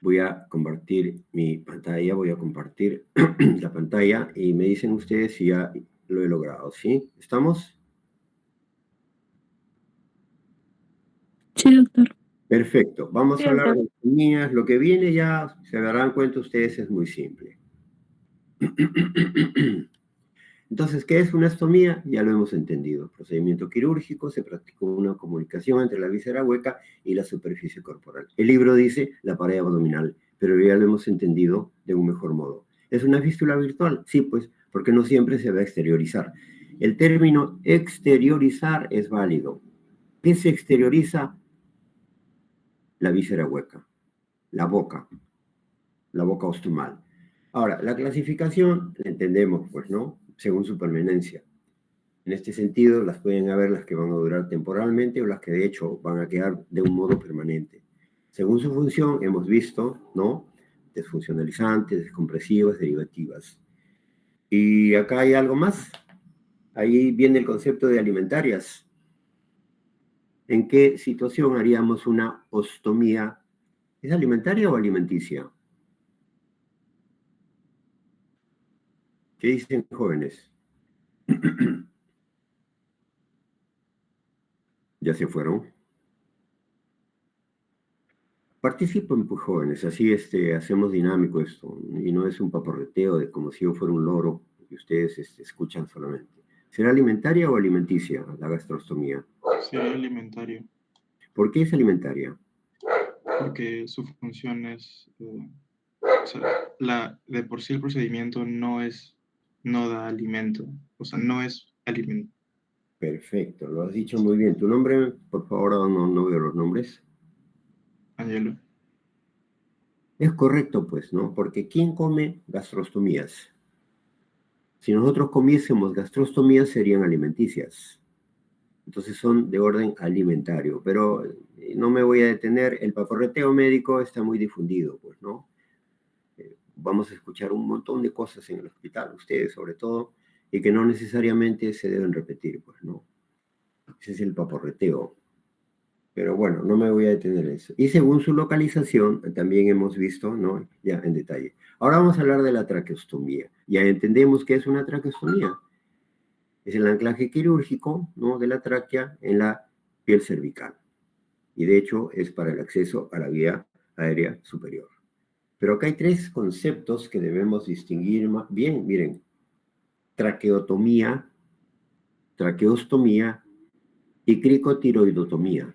Voy a compartir mi pantalla, voy a compartir la pantalla y me dicen ustedes si ya lo he logrado, ¿sí? ¿Estamos? Sí, doctor. Perfecto. Vamos Sí, a hablar doctor. de ostomías. Lo que viene ya, se darán cuenta ustedes, es muy simple. Entonces, ¿qué es una ostomía? Ya lo hemos entendido. Procedimiento quirúrgico, se practica una comunicación entre la víscera hueca y la superficie corporal. El libro dice la pared abdominal, pero ya lo hemos entendido de un mejor modo. ¿Es una fístula virtual? Sí, pues, porque no siempre se va a exteriorizar. El término exteriorizar es válido. ¿Qué se exterioriza? La víscera hueca, la boca ostomal. Ahora, la clasificación la entendemos, pues, ¿no? Según su permanencia. En este sentido, las pueden haber las que van a durar temporalmente o las que de hecho van a quedar de un modo permanente. Según su función, hemos visto, ¿no? Desfuncionalizantes, descompresivas, derivativas. Y acá hay algo más. Ahí viene el concepto de alimentarias. ¿En qué situación haríamos una ostomía? ¿Es alimentaria o alimenticia? ¿Qué dicen jóvenes? ¿Ya se fueron? Participen, pues, jóvenes, así hacemos dinámico esto, y no es un paporreteo de como si yo fuera un loro y ustedes escuchan solamente. ¿Será alimentaria o alimenticia la gastrostomía? Sí, alimentario, ¿Por qué es alimentaria? porque su función es, o sea, de por sí el procedimiento no da alimento, o sea, no es alimento. Perfecto, lo has dicho muy bien. ¿Tu nombre, por favor? No veo los nombres. Angelo. Es correcto, pues, ¿no? Porque ¿quién come gastrostomías? Si nosotros comiésemos gastrostomías, serían alimenticias. Entonces son de orden alimentario, pero no me voy a detener, el paporreteo médico está muy difundido, pues, ¿no? Vamos a escuchar un montón de cosas en el hospital, ustedes sobre todo, y que no necesariamente se deben repetir, pues, ¿no? Ese es el paporreteo. Pero bueno, no me voy a detener en eso. Y según su localización, también hemos visto, ¿no? Ya en detalle. Ahora vamos a hablar de la traqueostomía. Ya entendemos qué es una traqueostomía. Es el anclaje quirúrgico, ¿no? De la tráquea en la piel cervical. Y de hecho es para el acceso a la vía aérea superior. Pero acá hay tres conceptos que debemos distinguir bien. Miren, traqueotomía, traqueostomía y cricotiroidotomía.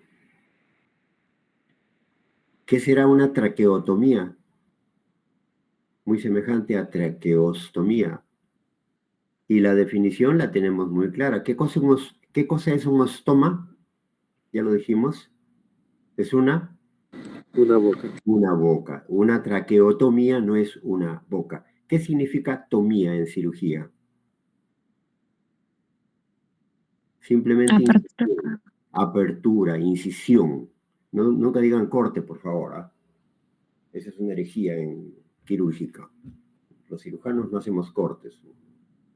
¿Qué será una traqueotomía? Muy semejante a traqueostomía. Y la definición la tenemos muy clara. ¿Qué cosa es un ostoma? Ya lo dijimos. Es una boca. Una boca. Una traqueotomía no es una boca. ¿Qué significa tomía en cirugía? Simplemente incisión, apertura, incisión. No, nunca digan corte, por favor. ¿Ah? Esa es una herejía quirúrgica. Los cirujanos no hacemos cortes.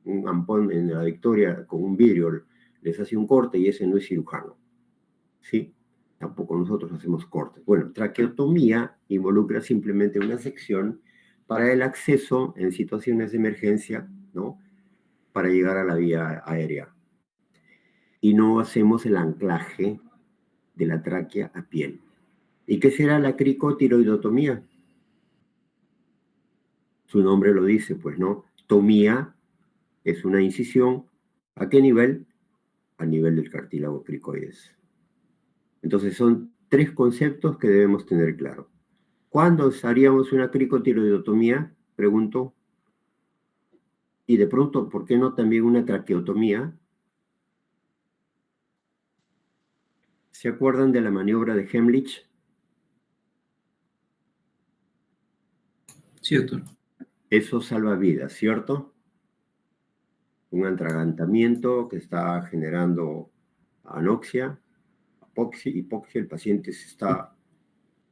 Un ampón en la Victoria con un vidrio les hace un corte y ese no es cirujano. ¿Sí? Tampoco nosotros hacemos cortes. Bueno, traqueotomía involucra simplemente una sección para el acceso en situaciones de emergencia, ¿no? Para llegar a la vía aérea. Y no hacemos el anclaje de la tráquea a piel. ¿Y qué será la cricotiroidotomía? Su nombre lo dice, pues, ¿no? Tomía es una incisión. ¿A qué nivel? A nivel del cartílago cricoides. Entonces son tres conceptos que debemos tener claro. ¿Cuándo haríamos una cricotiroidotomía? Pregunto. Y de pronto, ¿por qué no también una traqueotomía? ¿Se acuerdan de la maniobra de Hemlich? Sí, doctor. Eso salva vidas, ¿cierto? Un atragantamiento que está generando anoxia, hipoxia, el paciente se está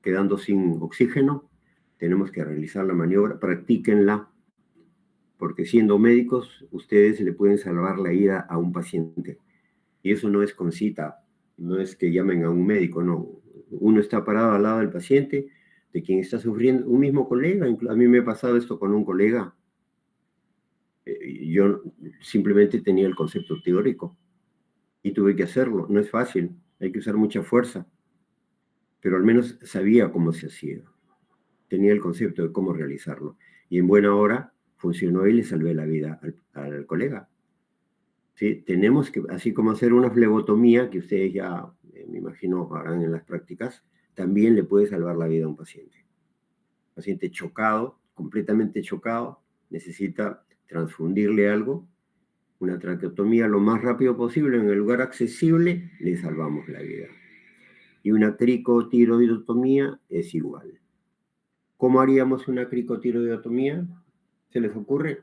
quedando sin oxígeno. Tenemos que realizar la maniobra, practíquenla, porque siendo médicos, ustedes le pueden salvar la vida a un paciente. Y eso no es con cita, no es que llamen a un médico, no. Uno está parado al lado del paciente, de quien está sufriendo, un mismo colega. A mí me ha pasado esto con un colega. Yo simplemente tenía el concepto teórico y tuve que hacerlo. No es fácil, hay que usar mucha fuerza, pero al menos sabía cómo se hacía. Tenía el concepto de cómo realizarlo. Y en buena hora funcionó y le salvé la vida al colega. ¿Sí? Tenemos que, así como hacer una flebotomía, que ustedes ya, me imagino, harán en las prácticas, también le puede salvar la vida a un paciente. Paciente chocado, completamente chocado, necesita transfundirle algo, una traqueotomía lo más rápido posible, en el lugar accesible, le salvamos la vida. Y una cricotiroidotomía es igual. ¿Cómo haríamos una cricotiroidotomía? ¿Se les ocurre?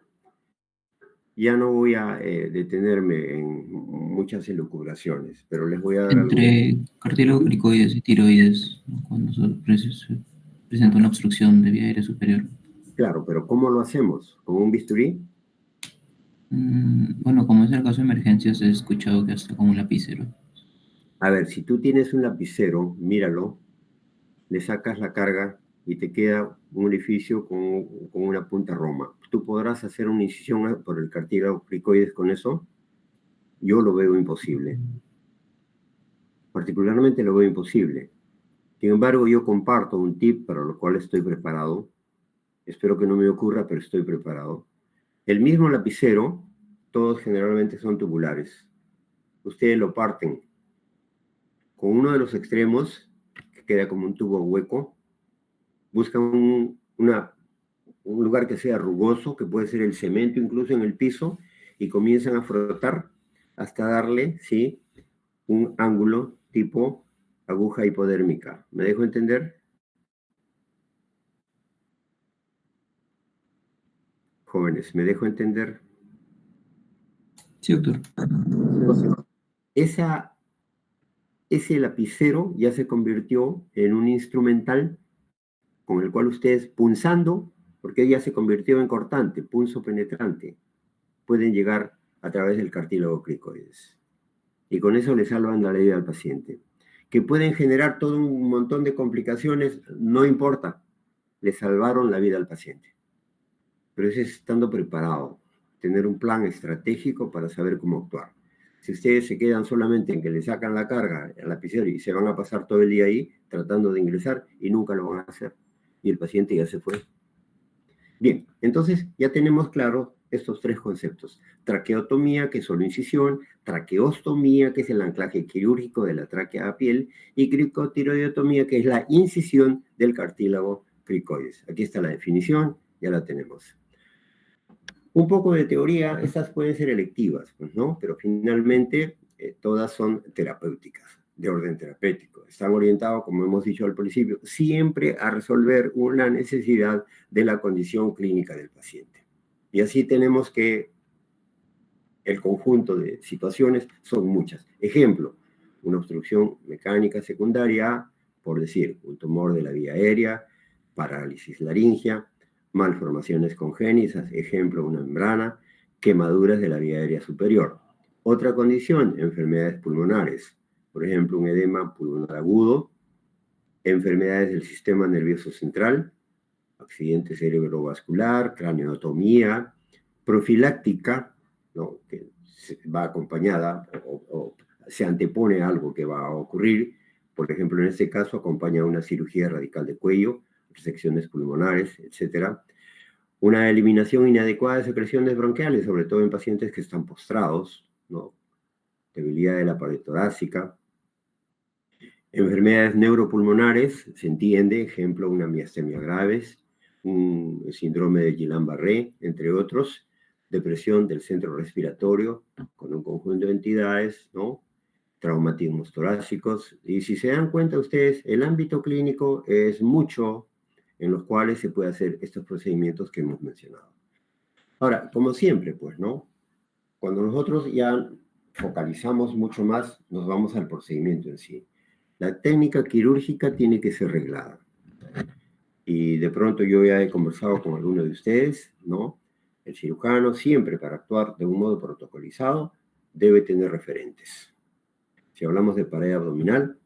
Ya no voy a detenerme en muchas elucubraciones, pero les voy a dar algo. Entre cartílago cricoides y tiroides, ¿no? Cuando se presenta una obstrucción de vía aérea superior. Claro, pero ¿cómo lo hacemos? ¿Con un bisturí? Bueno, como es el caso de emergencias, he escuchado que hasta con un lapicero. A ver, si tú tienes un lapicero, míralo, le sacas la carga y te queda un orificio con una punta roma. ¿Tú podrás hacer una incisión por el cartílago cricoides con eso? Yo lo veo imposible. Particularmente lo veo imposible. Sin embargo, yo comparto un tip para lo cual estoy preparado. Espero que no me ocurra, pero estoy preparado. El mismo lapicero, todos generalmente son tubulares. Ustedes lo parten con uno de los extremos, que queda como un tubo hueco. Buscan un lugar que sea rugoso, que puede ser el cemento incluso en el piso, y comienzan a frotar hasta darle, ¿sí?, un ángulo tipo aguja hipodérmica. ¿Me dejo entender? Jóvenes, ¿me dejo entender? Sí, doctor. Entonces, ese lapicero ya se convirtió en un instrumental con el cual ustedes, punzando, porque ya se convirtió en cortante, punzo penetrante, pueden llegar a través del cartílago cricoides. Y con eso le salvan la vida al paciente. Que pueden generar todo un montón de complicaciones, no importa, le salvaron la vida al paciente. Pero eso es estando preparado, tener un plan estratégico para saber cómo actuar. Si ustedes se quedan solamente en que le sacan la carga al lapicero y se van a pasar todo el día ahí tratando de ingresar y nunca lo van a hacer, y el paciente ya se fue. Bien, entonces ya tenemos claro estos tres conceptos. Traqueotomía, que es solo incisión; traqueostomía, que es el anclaje quirúrgico de la tráquea a piel; y cricotiroidotomía, que es la incisión del cartílago cricoides. Aquí está la definición, ya la tenemos. Un poco de teoría, estas pueden ser electivas, pues, ¿no? Pero finalmente todas son terapéuticas, de orden terapéutico. Están orientados, como hemos dicho al principio, siempre a resolver una necesidad de la condición clínica del paciente. Y así tenemos que el conjunto de situaciones son muchas. Ejemplo, una obstrucción mecánica secundaria, por decir, un tumor de la vía aérea, parálisis laringea, malformaciones congénitas, ejemplo, una membrana, quemaduras de la vía aérea superior. Otra condición, enfermedades pulmonares, por ejemplo, un edema pulmonar agudo, enfermedades del sistema nervioso central, accidente cerebrovascular, craneotomía, profiláctica, ¿no?, que va acompañada o se antepone a algo que va a ocurrir. Por ejemplo, en este caso acompaña una cirugía radical de cuello, resecciones pulmonares, etc. Una eliminación inadecuada de secreciones bronquiales, sobre todo en pacientes que están postrados, ¿no? Debilidad de la pared torácica. Enfermedades neuropulmonares, se entiende, ejemplo, una miastemia graves, un síndrome de Guillain-Barré, entre otros. Depresión del centro respiratorio, con un conjunto de entidades, ¿no? Traumatismos torácicos. Y si se dan cuenta ustedes, el ámbito clínico es mucho en los cuales se puede hacer estos procedimientos que hemos mencionado. Ahora, como siempre, pues, ¿no? Cuando nosotros ya focalizamos mucho más, nos vamos al procedimiento en sí. La técnica quirúrgica tiene que ser reglada. Y de pronto yo ya he conversado con algunos de ustedes, ¿no? El cirujano siempre, para actuar de un modo protocolizado, debe tener referentes. Si hablamos de pared abdominal,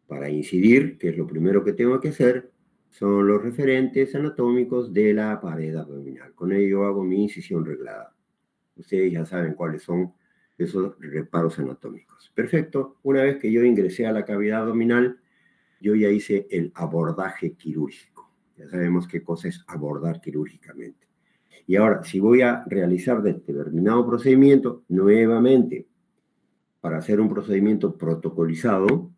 para incidir, que es lo primero que tengo que hacer, son los referentes anatómicos de la pared abdominal. Con ello hago mi incisión reglada. Ustedes ya saben cuáles son esos reparos anatómicos. Perfecto. Una vez que yo ingresé a la cavidad abdominal, yo ya hice el abordaje quirúrgico. Ya sabemos qué cosa es abordar quirúrgicamente. Y ahora, si voy a realizar determinado procedimiento, nuevamente, para hacer un procedimiento protocolizado,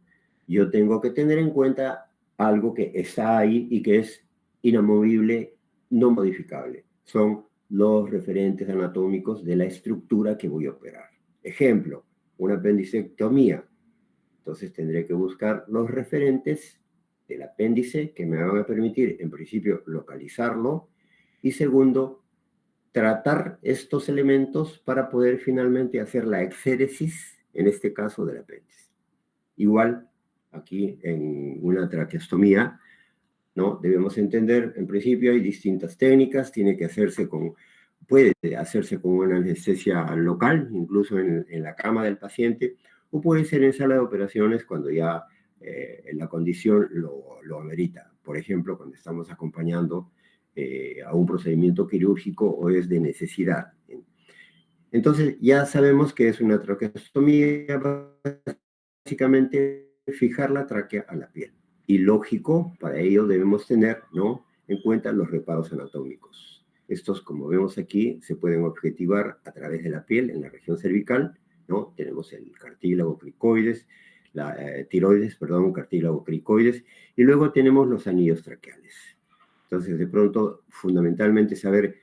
yo tengo que tener en cuenta algo que está ahí y que es inamovible, no modificable. Son los referentes anatómicos de la estructura que voy a operar. Ejemplo, una apendicectomía. Entonces tendré que buscar los referentes del apéndice que me van a permitir, en principio, localizarlo y segundo, tratar estos elementos para poder finalmente hacer la exéresis, en este caso del apéndice. Igual, aquí en una traqueostomía, ¿no? Debemos entender, en principio hay distintas técnicas, puede hacerse con una anestesia local, incluso en la cama del paciente, o puede ser en sala de operaciones cuando ya la condición lo amerita. Por ejemplo, cuando estamos acompañando a un procedimiento quirúrgico o es de necesidad. Entonces, ya sabemos que es una traqueostomía, básicamente fijar la tráquea a la piel. Y lógico, para ello debemos tener, ¿no?, en cuenta los reparos anatómicos. Estos, como vemos aquí, se pueden objetivar a través de la piel en la región cervical, ¿no? Tenemos el cartílago cricoides, cartílago cricoides, y luego tenemos los anillos traqueales. Entonces, de pronto, fundamentalmente saber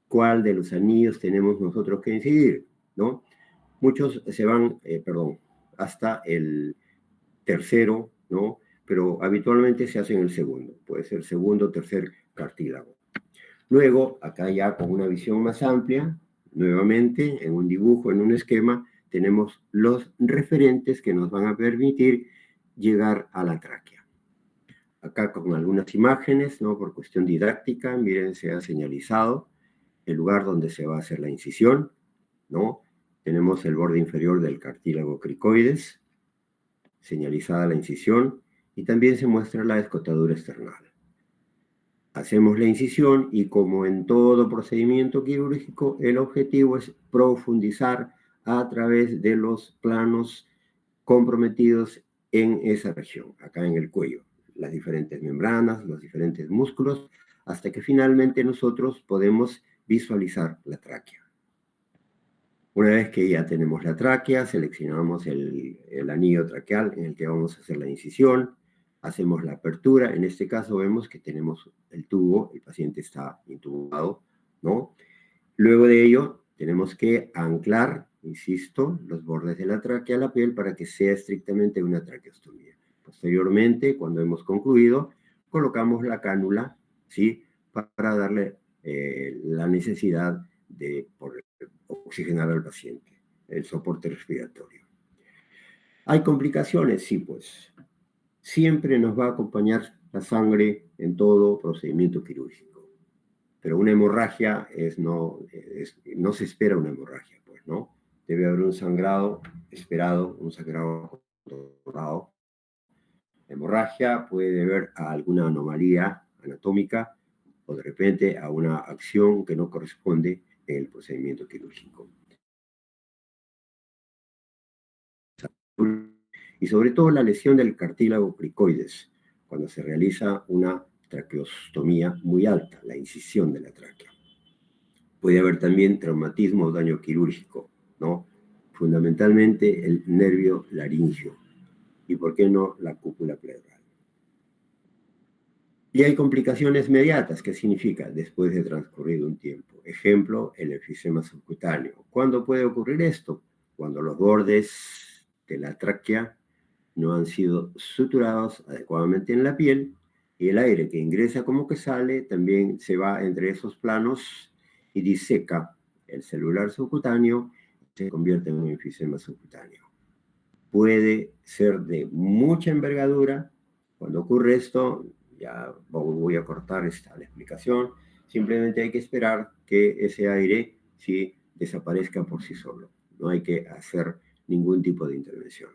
cuál de los anillos tenemos nosotros que incidir, ¿no? Muchos se van, hasta el tercero, ¿no? Pero habitualmente se hace en el segundo, puede ser segundo o tercer cartílago. Luego, acá ya con una visión más amplia, nuevamente, en un dibujo, en un esquema, tenemos los referentes que nos van a permitir llegar a la tráquea. Acá con algunas imágenes, ¿no? Por cuestión didáctica, miren, se ha señalizado el lugar donde se va a hacer la incisión, ¿no? Tenemos el borde inferior del cartílago cricoides, señalizada la incisión, y también se muestra la escotadura external. Hacemos la incisión y, como en todo procedimiento quirúrgico, el objetivo es profundizar a través de los planos comprometidos en esa región, acá en el cuello, las diferentes membranas, los diferentes músculos, hasta que finalmente nosotros podemos visualizar la tráquea. Una vez que ya tenemos la tráquea, seleccionamos el anillo traqueal en el que vamos a hacer la incisión, hacemos la apertura. En este caso vemos que tenemos el tubo, el paciente está intubado, ¿no? Luego de ello, tenemos que anclar, insisto, los bordes de la tráquea a la piel para que sea estrictamente una traqueostomía. Posteriormente, cuando hemos concluido, colocamos la cánula, ¿sí?, para darle la necesidad de oxigenar al paciente, el soporte respiratorio. ¿Hay complicaciones? Sí, pues. Siempre nos va a acompañar la sangre en todo procedimiento quirúrgico. Pero una hemorragia no se espera una hemorragia, pues, ¿no? Debe haber un sangrado esperado, un sangrado controlado. La hemorragia puede deber a alguna anomalía anatómica o de repente a una acción que no corresponde en el procedimiento quirúrgico. Y sobre todo la lesión del cartílago cricoides, cuando se realiza una traqueostomía muy alta, la incisión de la tráquea. Puede haber también traumatismo o daño quirúrgico, ¿no? Fundamentalmente el nervio laringio y, ¿por qué no?, la cúpula pleural. Y hay complicaciones mediatas. ¿Qué significa? Después de transcurrido un tiempo. Ejemplo, el enfisema subcutáneo. ¿Cuándo puede ocurrir esto? Cuando los bordes de la tráquea no han sido suturados adecuadamente en la piel y el aire que ingresa como que sale también se va entre esos planos y diseca el celular subcutáneo y se convierte en un enfisema subcutáneo. Puede ser de mucha envergadura. Cuando ocurre esto, ya voy a cortar la explicación, simplemente hay que esperar que ese aire sí desaparezca por sí solo. No hay que hacer ningún tipo de intervención.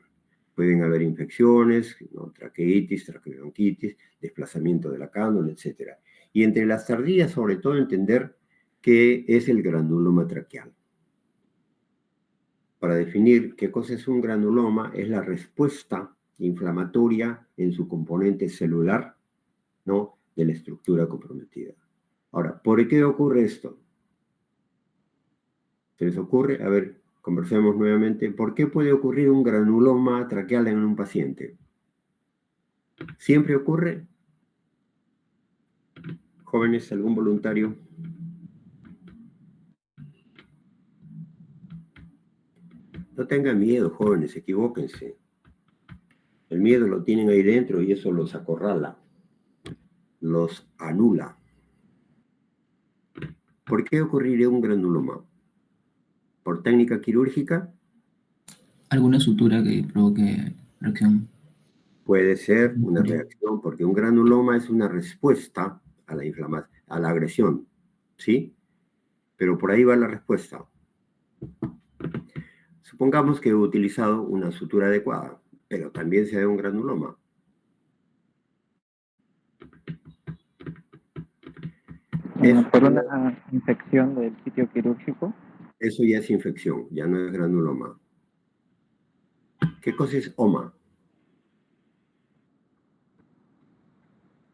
Pueden haber infecciones, ¿no? Traqueitis, traqueobronquitis, desplazamiento de la cánula, etc. Y entre las tardías, sobre todo, entender qué es el granuloma traqueal. Para definir qué cosa es un granuloma, es la respuesta inflamatoria en su componente celular, ¿no?, de la estructura comprometida. Ahora, ¿por qué ocurre esto? ¿Se les ocurre? A ver, conversemos nuevamente. ¿Por qué puede ocurrir un granuloma traqueal en un paciente? ¿Siempre ocurre? Jóvenes, ¿algún voluntario? No tengan miedo, jóvenes, equivóquense. El miedo lo tienen ahí dentro y eso los acorrala, los anula. ¿Por qué ocurriría un granuloma? ¿Por técnica quirúrgica? ¿Alguna sutura que provoque reacción? Puede ser una reacción, porque un granuloma es una respuesta a la inflamación, a la agresión, ¿sí? Pero por ahí va la respuesta. Supongamos que he utilizado una sutura adecuada, pero también se da un granuloma. Por una infección del sitio quirúrgico. Eso ya es infección, ya no es granuloma. ¿Qué cosa es oma?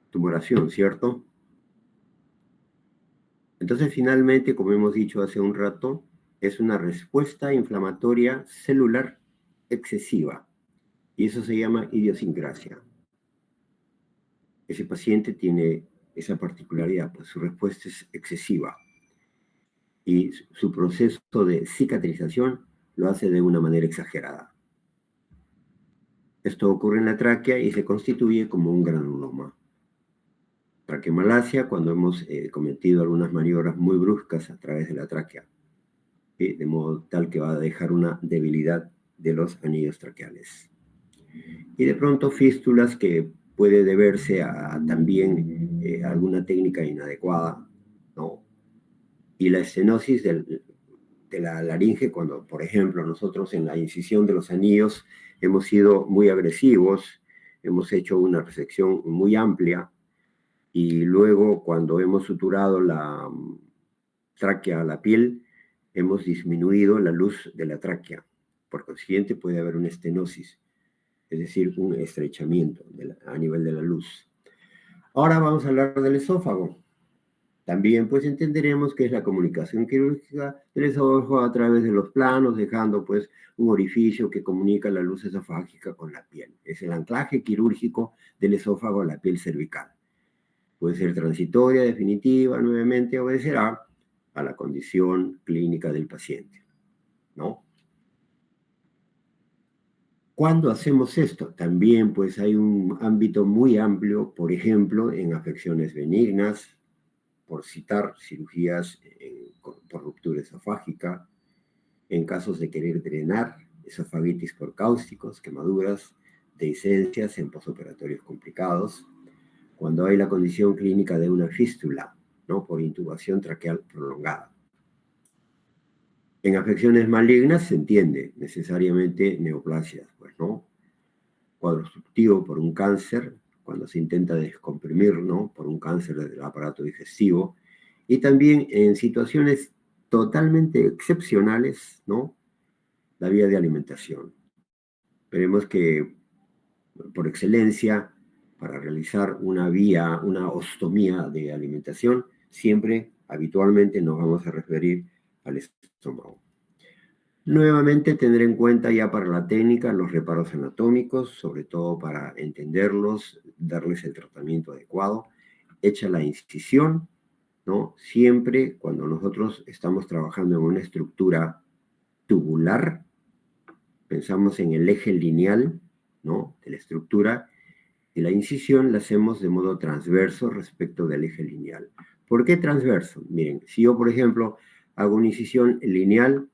Tumoración, ¿cierto? Entonces, finalmente, como hemos dicho hace un rato, es una respuesta inflamatoria celular excesiva. Y eso se llama idiosincrasia. Ese paciente tiene esa particularidad, pues su respuesta es excesiva. Y su proceso de cicatrización lo hace de una manera exagerada. Esto ocurre en la tráquea y se constituye como un granuloma. Traqueomalacia, cuando hemos cometido algunas maniobras muy bruscas a través de la tráquea, ¿sí?, de modo tal que va a dejar una debilidad de los anillos traqueales. Y de pronto fístulas que puede deberse a también alguna técnica inadecuada, ¿no? Y la estenosis de la laringe, cuando, por ejemplo, nosotros en la incisión de los anillos hemos sido muy agresivos, hemos hecho una resección muy amplia, y luego cuando hemos suturado la tráquea a la piel, hemos disminuido la luz de la tráquea. Por consiguiente, puede haber una estenosis, es decir, un estrechamiento a nivel de la luz. Ahora vamos a hablar del esófago. También pues entenderemos que es la comunicación quirúrgica del esófago a través de los planos, dejando pues un orificio que comunica la luz esofágica con la piel. Es el anclaje quirúrgico del esófago a la piel cervical. Puede ser transitoria, definitiva, nuevamente obedecerá a la condición clínica del paciente, ¿no? ¿Cuándo hacemos esto? También pues hay un ámbito muy amplio, por ejemplo, en afecciones benignas, por citar cirugías por ruptura esofágica, en casos de querer drenar, esofagitis por cáusticos, quemaduras, dehiscencias en posoperatorios complicados, cuando hay la condición clínica de una fístula, ¿no?, por intubación traqueal prolongada. En afecciones malignas se entiende necesariamente neoplasias, pues, ¿no? Cuadro obstructivo por un cáncer, cuando se intenta descomprimir, ¿no?, por un cáncer del aparato digestivo, y también en situaciones totalmente excepcionales, ¿no?, la vía de alimentación. Veremos que, por excelencia, para realizar una ostomía de alimentación, siempre, habitualmente, nos vamos a referir al estómago. Nuevamente, tener en cuenta ya para la técnica los reparos anatómicos, sobre todo para entenderlos, darles el tratamiento adecuado. Hecha la incisión, ¿no? Siempre cuando nosotros estamos trabajando en una estructura tubular, pensamos en el eje lineal, ¿no?, de la estructura, y la incisión la hacemos de modo transverso respecto del eje lineal. ¿Por qué transverso? Miren, si yo, por ejemplo, hago una incisión lineal,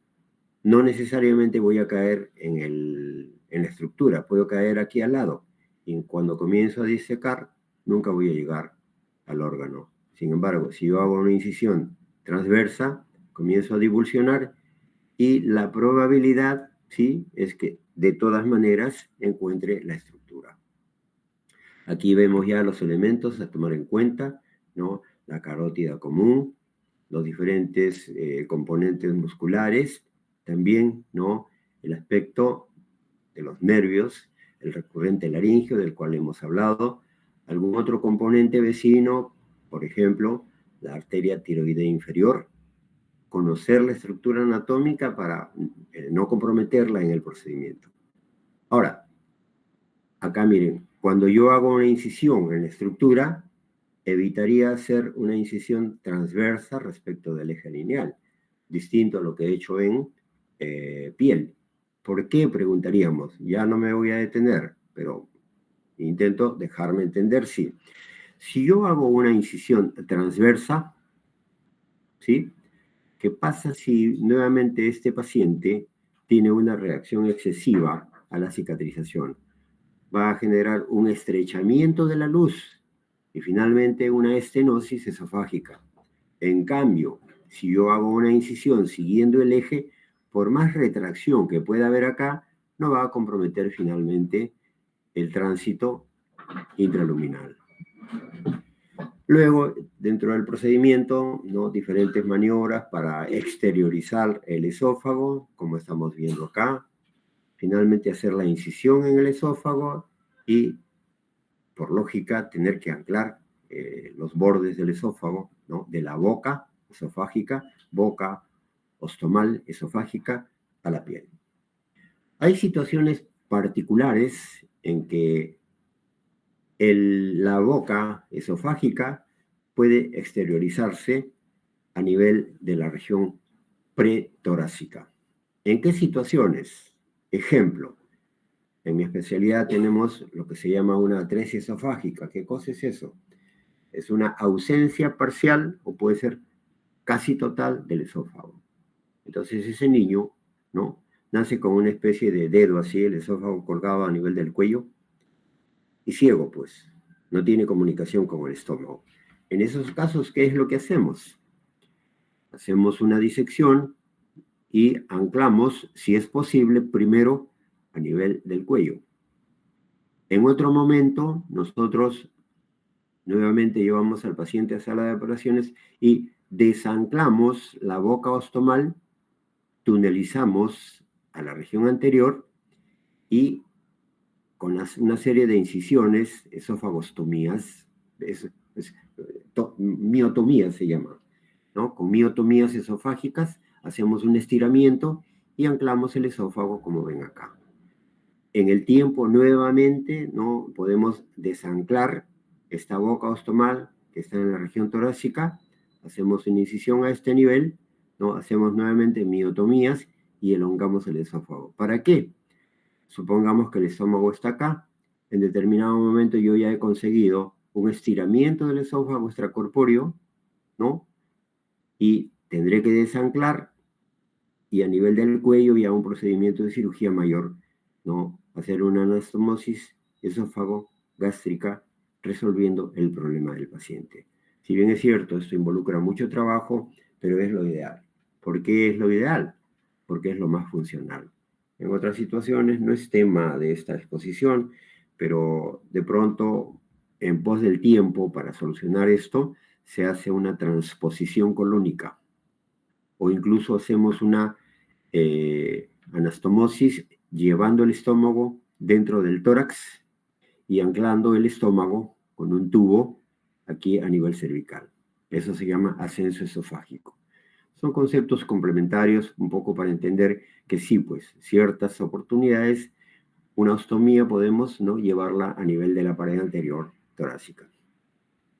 no necesariamente voy a caer en la estructura, puedo caer aquí al lado. Y cuando comienzo a disecar, nunca voy a llegar al órgano. Sin embargo, si yo hago una incisión transversa, comienzo a divulsionar y la probabilidad, ¿sí?, es que de todas maneras encuentre la estructura. Aquí vemos ya los elementos a tomar en cuenta, ¿no? La carótida común, los diferentes componentes musculares, también, ¿no? El aspecto de los nervios, el recurrente laríngeo del cual hemos hablado, algún otro componente vecino, por ejemplo, la arteria tiroidea inferior, conocer la estructura anatómica para no comprometerla en el procedimiento. Ahora, acá miren, cuando yo hago una incisión en la estructura, evitaría hacer una incisión transversa respecto del eje lineal, distinto a lo que he hecho en piel. ¿Por qué? Preguntaríamos. Ya no me voy a detener, pero intento dejarme entender, sí. Si yo hago una incisión transversa, ¿sí? ¿Qué pasa si nuevamente este paciente tiene una reacción excesiva a la cicatrización? Va a generar un estrechamiento de la luz y finalmente una estenosis esofágica. En cambio, si yo hago una incisión siguiendo el eje, por más retracción que pueda haber acá, no va a comprometer finalmente el tránsito intraluminal. Luego, dentro del procedimiento, ¿no? Diferentes maniobras para exteriorizar el esófago, como estamos viendo acá. Finalmente, hacer la incisión en el esófago y, por lógica, tener que anclar los bordes del esófago, ¿no? De la boca esofágica, boca ostomal esofágica a la piel. Hay situaciones particulares en que la boca esofágica puede exteriorizarse a nivel de la región pretorácica. ¿En qué situaciones? Ejemplo, en mi especialidad tenemos lo que se llama una atresia esofágica. ¿Qué cosa es eso? Es una ausencia parcial o puede ser casi total del esófago. Entonces ese niño, ¿no? Nace con una especie de dedo así, el esófago colgado a nivel del cuello, y ciego, pues, no tiene comunicación con el estómago. En esos casos, ¿qué es lo que hacemos? Hacemos una disección y anclamos, si es posible, primero a nivel del cuello. En otro momento, nosotros nuevamente llevamos al paciente a sala de operaciones y desanclamos la boca ostomal, tunelizamos a la región anterior y con una serie de incisiones, esofagostomías, miotomía se llama, ¿no? Con miotomías esofágicas hacemos un estiramiento y anclamos el esófago como ven acá. En el tiempo nuevamente, ¿no? Podemos desanclar esta boca ostomal que está en la región torácica, hacemos una incisión a este nivel, ¿no? Hacemos nuevamente miotomías y elongamos el esófago. ¿Para qué? Supongamos que el estómago está acá, en determinado momento yo ya he conseguido un estiramiento del esófago extracorpóreo, ¿no? Y tendré que desanclar y a nivel del cuello ya un procedimiento de cirugía mayor, ¿no? Hacer una anastomosis esófago gástrica resolviendo el problema del paciente. Si bien es cierto, esto involucra mucho trabajo, pero es lo ideal. ¿Por qué es lo ideal? Porque es lo más funcional. En otras situaciones no es tema de esta exposición, pero de pronto, en pos del tiempo, para solucionar esto, se hace una transposición colónica o incluso hacemos una anastomosis llevando el estómago dentro del tórax y anclando el estómago con un tubo aquí a nivel cervical. Eso se llama ascenso esofágico. Son conceptos complementarios un poco para entender que sí, pues, ciertas oportunidades, una ostomía podemos, ¿no? Llevarla a nivel de la pared anterior torácica.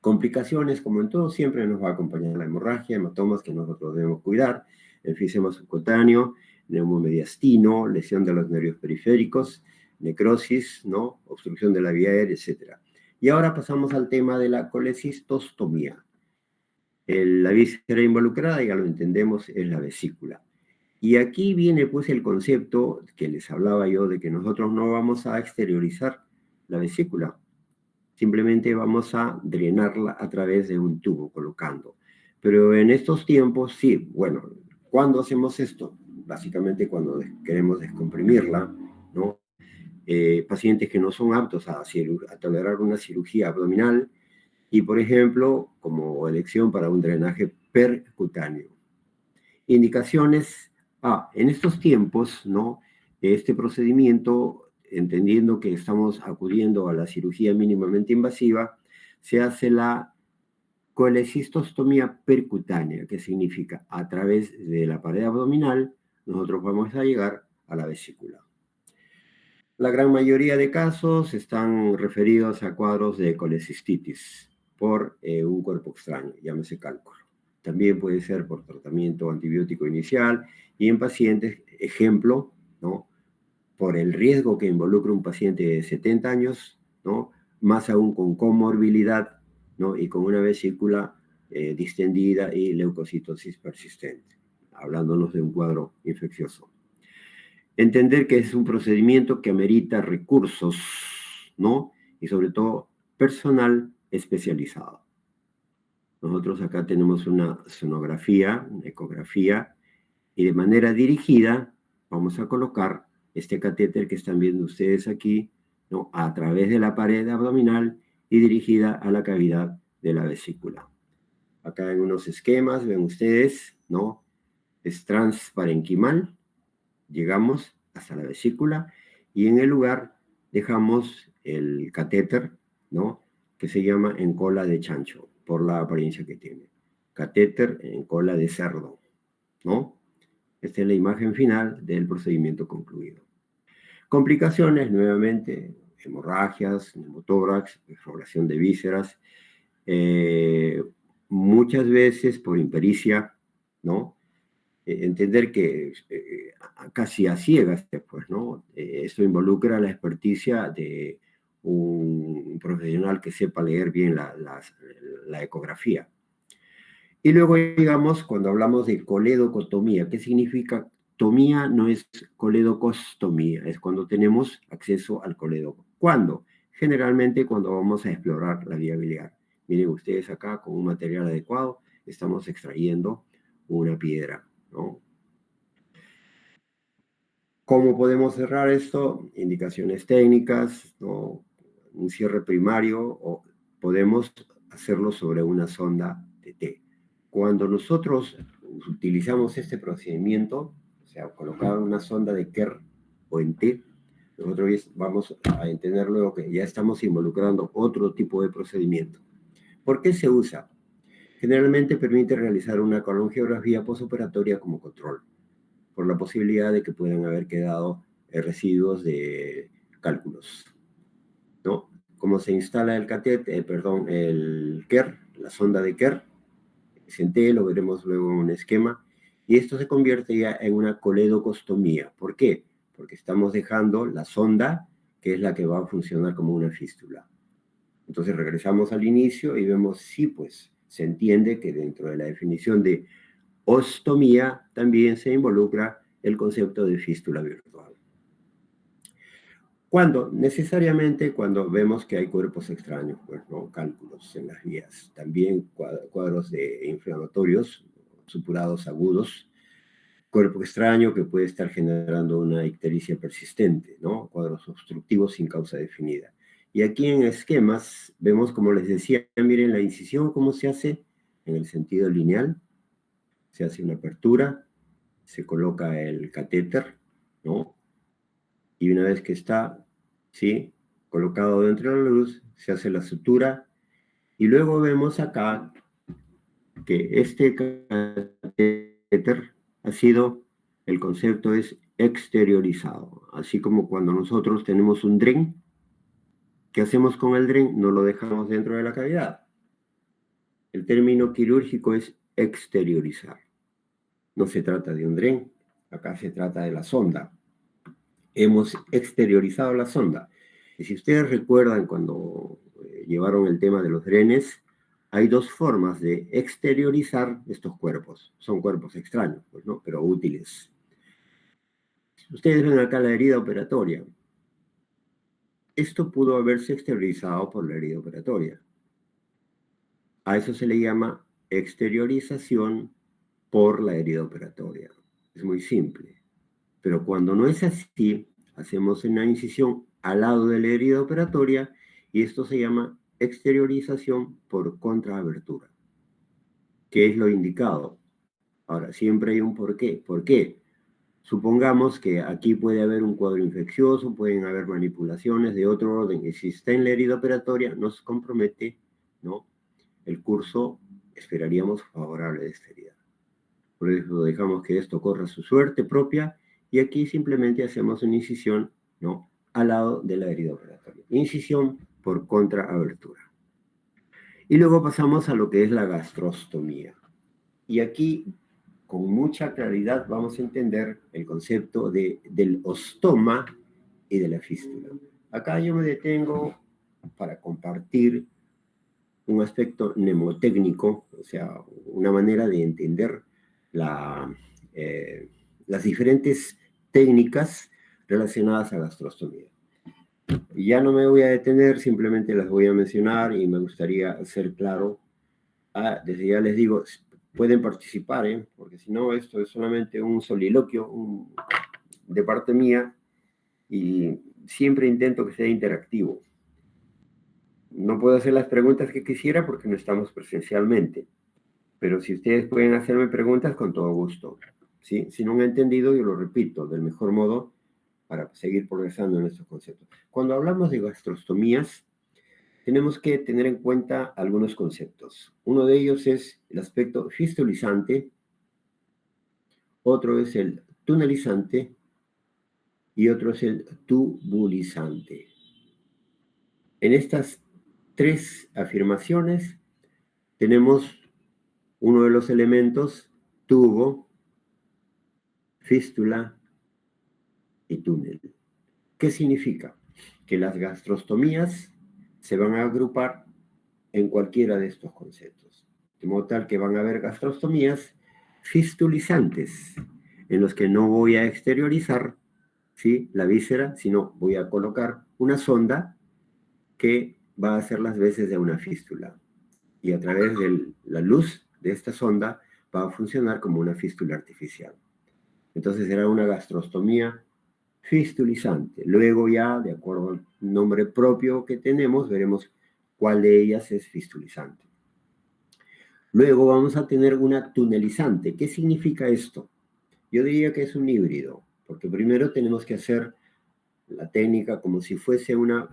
Complicaciones, como en todo, siempre nos va a acompañar la hemorragia, hematomas que nosotros debemos cuidar, enfisema subcutáneo, neumomediastino, lesión de los nervios periféricos, necrosis, ¿no? Obstrucción de la vía aérea, etc. Y ahora pasamos al tema de la colecistostomía. La víscera involucrada, ya lo entendemos, es la vesícula. Y aquí viene pues el concepto que les hablaba yo de que nosotros no vamos a exteriorizar la vesícula, simplemente vamos a drenarla a través de un tubo colocando. Pero en estos tiempos, sí, bueno, ¿cuándo hacemos esto? Básicamente cuando queremos descomprimirla, ¿no? pacientes que no son aptos a tolerar una cirugía abdominal y, por ejemplo, como elección para un drenaje percutáneo. Indicaciones, en estos tiempos, ¿no? Este procedimiento, entendiendo que estamos acudiendo a la cirugía mínimamente invasiva, se hace la colecistostomía percutánea, que significa a través de la pared abdominal nosotros vamos a llegar a la vesícula. La gran mayoría de casos están referidos a cuadros de colecistitis por un cuerpo extraño, llámese cálculo. También puede ser por tratamiento antibiótico inicial y en pacientes, ejemplo, ¿no? Por el riesgo que involucra un paciente de 70 años, ¿no? Más aún con comorbilidad, ¿no? Y con una vesícula distendida y leucocitosis persistente, hablándonos de un cuadro infeccioso. Entender que es un procedimiento que amerita recursos, ¿no? Y sobre todo personal especializado. Nosotros acá tenemos una sonografía, una ecografía, y de manera dirigida vamos a colocar este catéter que están viendo ustedes aquí, ¿no? A través de la pared abdominal y dirigida a la cavidad de la vesícula. Acá en unos esquemas ven ustedes, ¿no? Es transparenquimal, llegamos hasta la vesícula y en el lugar dejamos el catéter, ¿no? Que se llama en cola de chancho, por la apariencia que tiene. Catéter en cola de cerdo, ¿no? Esta es la imagen final del procedimiento concluido. Complicaciones, nuevamente, hemorragias, neumotórax, perforación de vísceras, muchas veces por impericia, ¿no? Entender que casi a ciegas, pues, ¿no? Esto involucra la experticia de un profesional que sepa leer bien la ecografía. Y luego, digamos, cuando hablamos de coledocotomía, ¿qué significa? Tomía no es coledocostomía, es cuando tenemos acceso al coledo. ¿Cuándo? Generalmente cuando vamos a explorar la vía biliar. Miren ustedes acá, con un material adecuado, estamos extrayendo una piedra, ¿no? ¿Cómo podemos cerrar esto? Indicaciones técnicas, ¿no? Un cierre primario, o podemos hacerlo sobre una sonda de T. Cuando nosotros utilizamos este procedimiento, o sea, colocar una sonda de Kerr o en T, nosotros vamos a entender luego que ya estamos involucrando otro tipo de procedimiento. ¿Por qué se usa? Generalmente permite realizar una colongiografía postoperatoria como control, por la posibilidad de que puedan haber quedado residuos de cálculos, ¿no? Como se instala el catéter, el Kerr, la sonda de Kerr, senté, lo veremos luego en un esquema, y esto se convierte ya en una coledocostomía. ¿Por qué? Porque estamos dejando la sonda, que es la que va a funcionar como una fístula. Entonces regresamos al inicio y vemos, sí, pues, se entiende que dentro de la definición de ostomía también se involucra el concepto de fístula virtual. ¿Cuándo? Necesariamente cuando vemos que hay cuerpos extraños, pues, ¿no? Cálculos en las vías, también cuadros de inflamatorios, supurados agudos, cuerpo extraño que puede estar generando una ictericia persistente, ¿no? Cuadros obstructivos sin causa definida. Y aquí en esquemas vemos, como les decía, miren la incisión, cómo se hace en el sentido lineal. Se hace una apertura, se coloca el catéter, ¿no? Y una vez que está, ¿sí?, colocado dentro de la luz, se hace la sutura. Y luego vemos acá que este catéter ha sido, el concepto es exteriorizado. Así como cuando nosotros tenemos un dren, ¿qué hacemos con el dren? No lo dejamos dentro de la cavidad. El término quirúrgico es exteriorizar. No se trata de un dren, acá se trata de la sonda. Hemos exteriorizado la sonda. Y si ustedes recuerdan cuando llevaron el tema de los drenes, hay dos formas de exteriorizar estos cuerpos. Son cuerpos extraños, pues, ¿no? Pero útiles. Ustedes ven acá la herida operatoria. Esto pudo haberse exteriorizado por la herida operatoria. A eso se le llama exteriorización por la herida operatoria. Es muy simple. Pero cuando no es así, hacemos una incisión al lado de la herida operatoria, y esto se llama exteriorización por contraabertura, que es lo indicado. Ahora, siempre hay un porqué. ¿Por qué? Supongamos que aquí puede haber un cuadro infeccioso, pueden haber manipulaciones de otro orden, y si está en la herida operatoria, nos compromete, ¿no?, el curso, esperaríamos, favorable de esta herida. Por eso dejamos que esto corra su suerte propia, y aquí simplemente hacemos una incisión, ¿no?, al lado de la herida operatoria. Incisión por contraabertura. Y luego pasamos a lo que es la gastrostomía. Y aquí, con mucha claridad, vamos a entender el concepto del ostoma y de la fístula. Acá yo me detengo para compartir un aspecto mnemotécnico, o sea, una manera de entender las diferentes técnicas relacionadas a gastrostomía. Y ya no me voy a detener, simplemente las voy a mencionar y me gustaría ser claro. Desde ya les digo, pueden participar, porque si no, esto es solamente un soliloquio de parte mía, y siempre intento que sea interactivo. No puedo hacer las preguntas que quisiera porque no estamos presencialmente, pero si ustedes pueden hacerme preguntas, con todo gusto. ¿Sí? Si no han entendido, yo lo repito del mejor modo para seguir progresando en estos conceptos. Cuando hablamos de gastrostomías, tenemos que tener en cuenta algunos conceptos. Uno de ellos es el aspecto fistulizante, otro es el tunelizante y otro es el tubulizante. En estas tres afirmaciones tenemos uno de los elementos: tubo, fístula y túnel. ¿Qué significa? Que las gastrostomías se van a agrupar en cualquiera de estos conceptos, de modo tal que van a haber gastrostomías fistulizantes, en los que no voy a exteriorizar, ¿sí?, la víscera, sino voy a colocar una sonda que va a hacer las veces de una fístula, y a través de la luz de esta sonda va a funcionar como una fístula artificial. Entonces será una gastrostomía fistulizante. Luego ya, de acuerdo al nombre propio que tenemos, veremos cuál de ellas es fistulizante. Luego vamos a tener una tunelizante. ¿Qué significa esto? Yo diría que es un híbrido, porque primero tenemos que hacer la técnica como si fuese una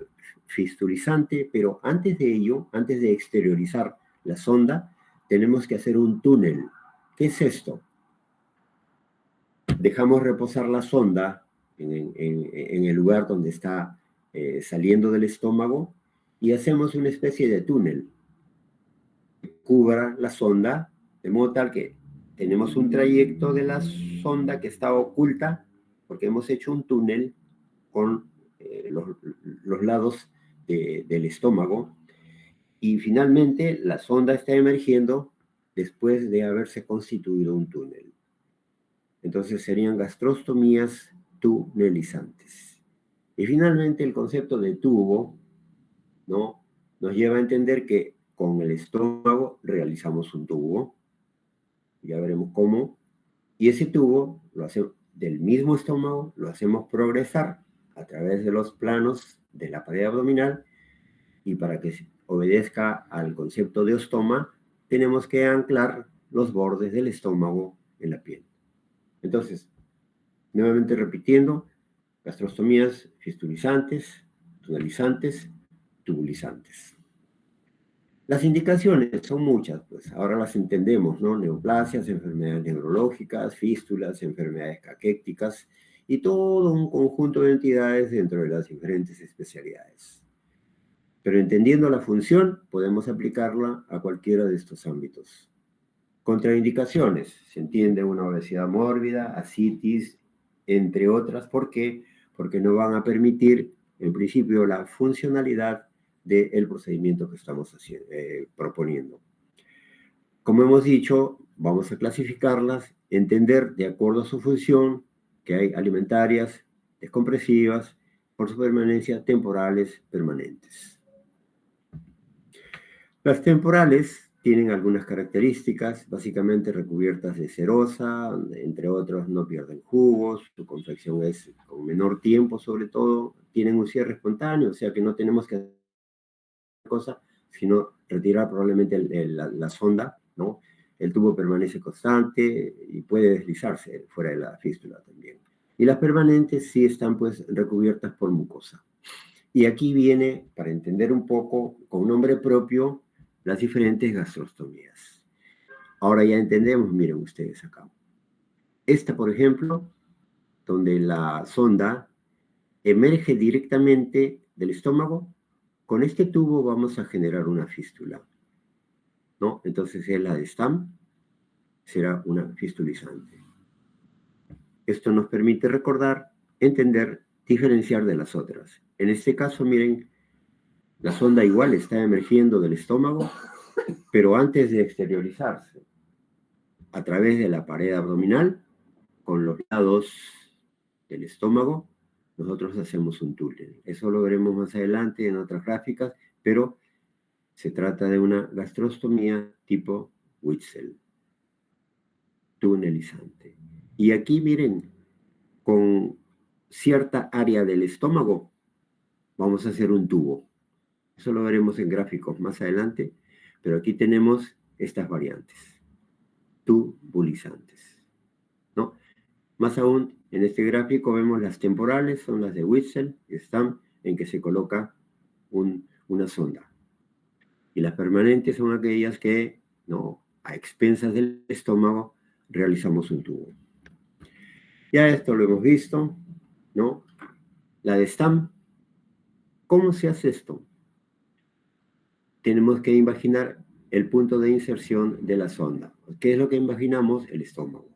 fistulizante, pero antes de ello, antes de exteriorizar la sonda, tenemos que hacer un túnel. ¿Qué es esto? Dejamos reposar la sonda en el lugar donde está saliendo del estómago, y hacemos una especie de túnel que cubra la sonda, de modo tal que tenemos un trayecto de la sonda que está oculta, porque hemos hecho un túnel con los lados del estómago, y finalmente la sonda está emergiendo después de haberse constituido un túnel. Entonces serían gastrostomías tunelizantes. Y finalmente el concepto de tubo, ¿no?, nos lleva a entender que con el estómago realizamos un tubo, ya veremos cómo, y ese tubo lo hacemos del mismo estómago, lo hacemos progresar a través de los planos de la pared abdominal, y para que obedezca al concepto de ostoma, tenemos que anclar los bordes del estómago en la piel. Entonces, nuevamente repitiendo, gastrostomías fistulizantes, tunelizantes, tubulizantes. Las indicaciones son muchas, pues ahora las entendemos, ¿no? Neoplasias, enfermedades neurológicas, fístulas, enfermedades caquéticas y todo un conjunto de entidades dentro de las diferentes especialidades. Pero entendiendo la función, podemos aplicarla a cualquiera de estos ámbitos. Contraindicaciones: se entiende una obesidad mórbida, ascitis, entre otras. ¿Por qué? Porque no van a permitir, en principio, la funcionalidad del procedimiento que estamos proponiendo. Como hemos dicho, vamos a clasificarlas, entender de acuerdo a su función, que hay alimentarias, descompresivas, por su permanencia, temporales, permanentes. Las temporales tienen algunas características, básicamente recubiertas de cerosa, entre otros no pierden jugos, su confección es con menor tiempo sobre todo, tienen un cierre espontáneo, o sea que no tenemos que hacer cosa, sino retirar probablemente la sonda, ¿no? El tubo permanece constante y puede deslizarse fuera de la fístula también. Y las permanentes sí están pues recubiertas por mucosa. Y aquí viene, para entender un poco, con nombre propio, las diferentes gastrostomías. Ahora ya entendemos, miren ustedes acá. Esta, por ejemplo, donde la sonda emerge directamente del estómago, con este tubo vamos a generar una fístula, ¿no? Entonces es la de Stamm, será una fistulizante. Esto nos permite recordar, entender, diferenciar de las otras. En este caso, miren, la sonda igual está emergiendo del estómago, pero antes de exteriorizarse, a través de la pared abdominal, con los lados del estómago, nosotros hacemos un túnel. Eso lo veremos más adelante en otras gráficas, pero se trata de una gastrostomía tipo Witzel, tunelizante. Y aquí miren, con cierta área del estómago, vamos a hacer un tubo. Eso lo veremos en gráficos más adelante, pero aquí tenemos estas variantes, tubulizantes, ¿no? Más aún, en este gráfico vemos las temporales, son las de Witzel y Stamm, en que se coloca una sonda. Y las permanentes son aquellas que, ¿no?, a expensas del estómago, realizamos un tubo. Ya esto lo hemos visto, ¿no? La de Stamm, ¿cómo se hace esto? Tenemos que imaginar el punto de inserción de la sonda. ¿Qué es lo que imaginamos? El estómago.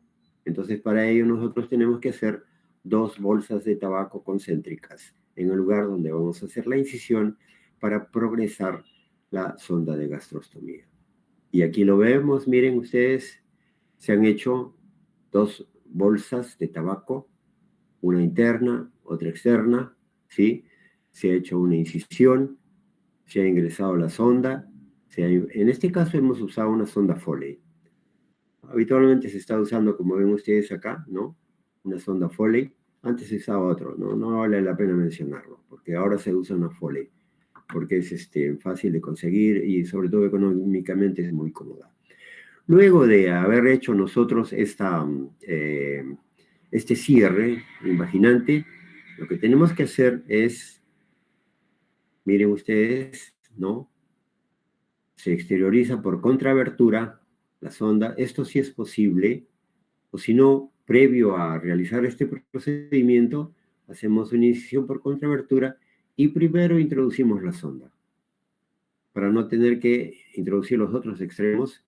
Entonces, para ello nosotros tenemos que hacer dos bolsas de tabaco concéntricas en el lugar donde vamos a hacer la incisión para progresar la sonda de gastrostomía. Y aquí lo vemos, miren ustedes, se han hecho dos bolsas de tabaco, una interna, otra externa, ¿sí? Se ha hecho una incisión, se ha ingresado la sonda, en este caso hemos usado una sonda Foley. Habitualmente se está usando, como ven ustedes acá, ¿no? Una sonda Foley. Antes se usaba otro, ¿no? No vale la pena mencionarlo, porque ahora se usa una Foley, porque es fácil de conseguir y sobre todo económicamente es muy cómoda. Luego de haber hecho nosotros este cierre imaginante, lo que tenemos que hacer es, miren ustedes, ¿no? Se exterioriza por contrabertura la sonda. Esto sí es posible, o si no, previo a realizar este procedimiento, hacemos una incisión por contrabertura y primero introducimos la sonda, para no tener que introducir los otros extremos,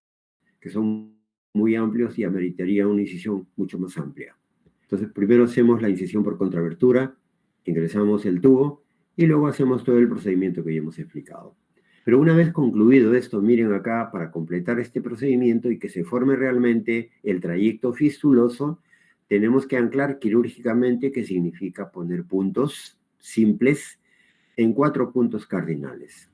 que son muy amplios y ameritaría una incisión mucho más amplia. Entonces, primero hacemos la incisión por contrabertura, ingresamos el tubo y luego hacemos todo el procedimiento que ya hemos explicado. Pero una vez concluido esto, miren acá, para completar este procedimiento y que se forme realmente el trayecto fistuloso, tenemos que anclar quirúrgicamente, que significa poner puntos simples en 4 puntos cardinales.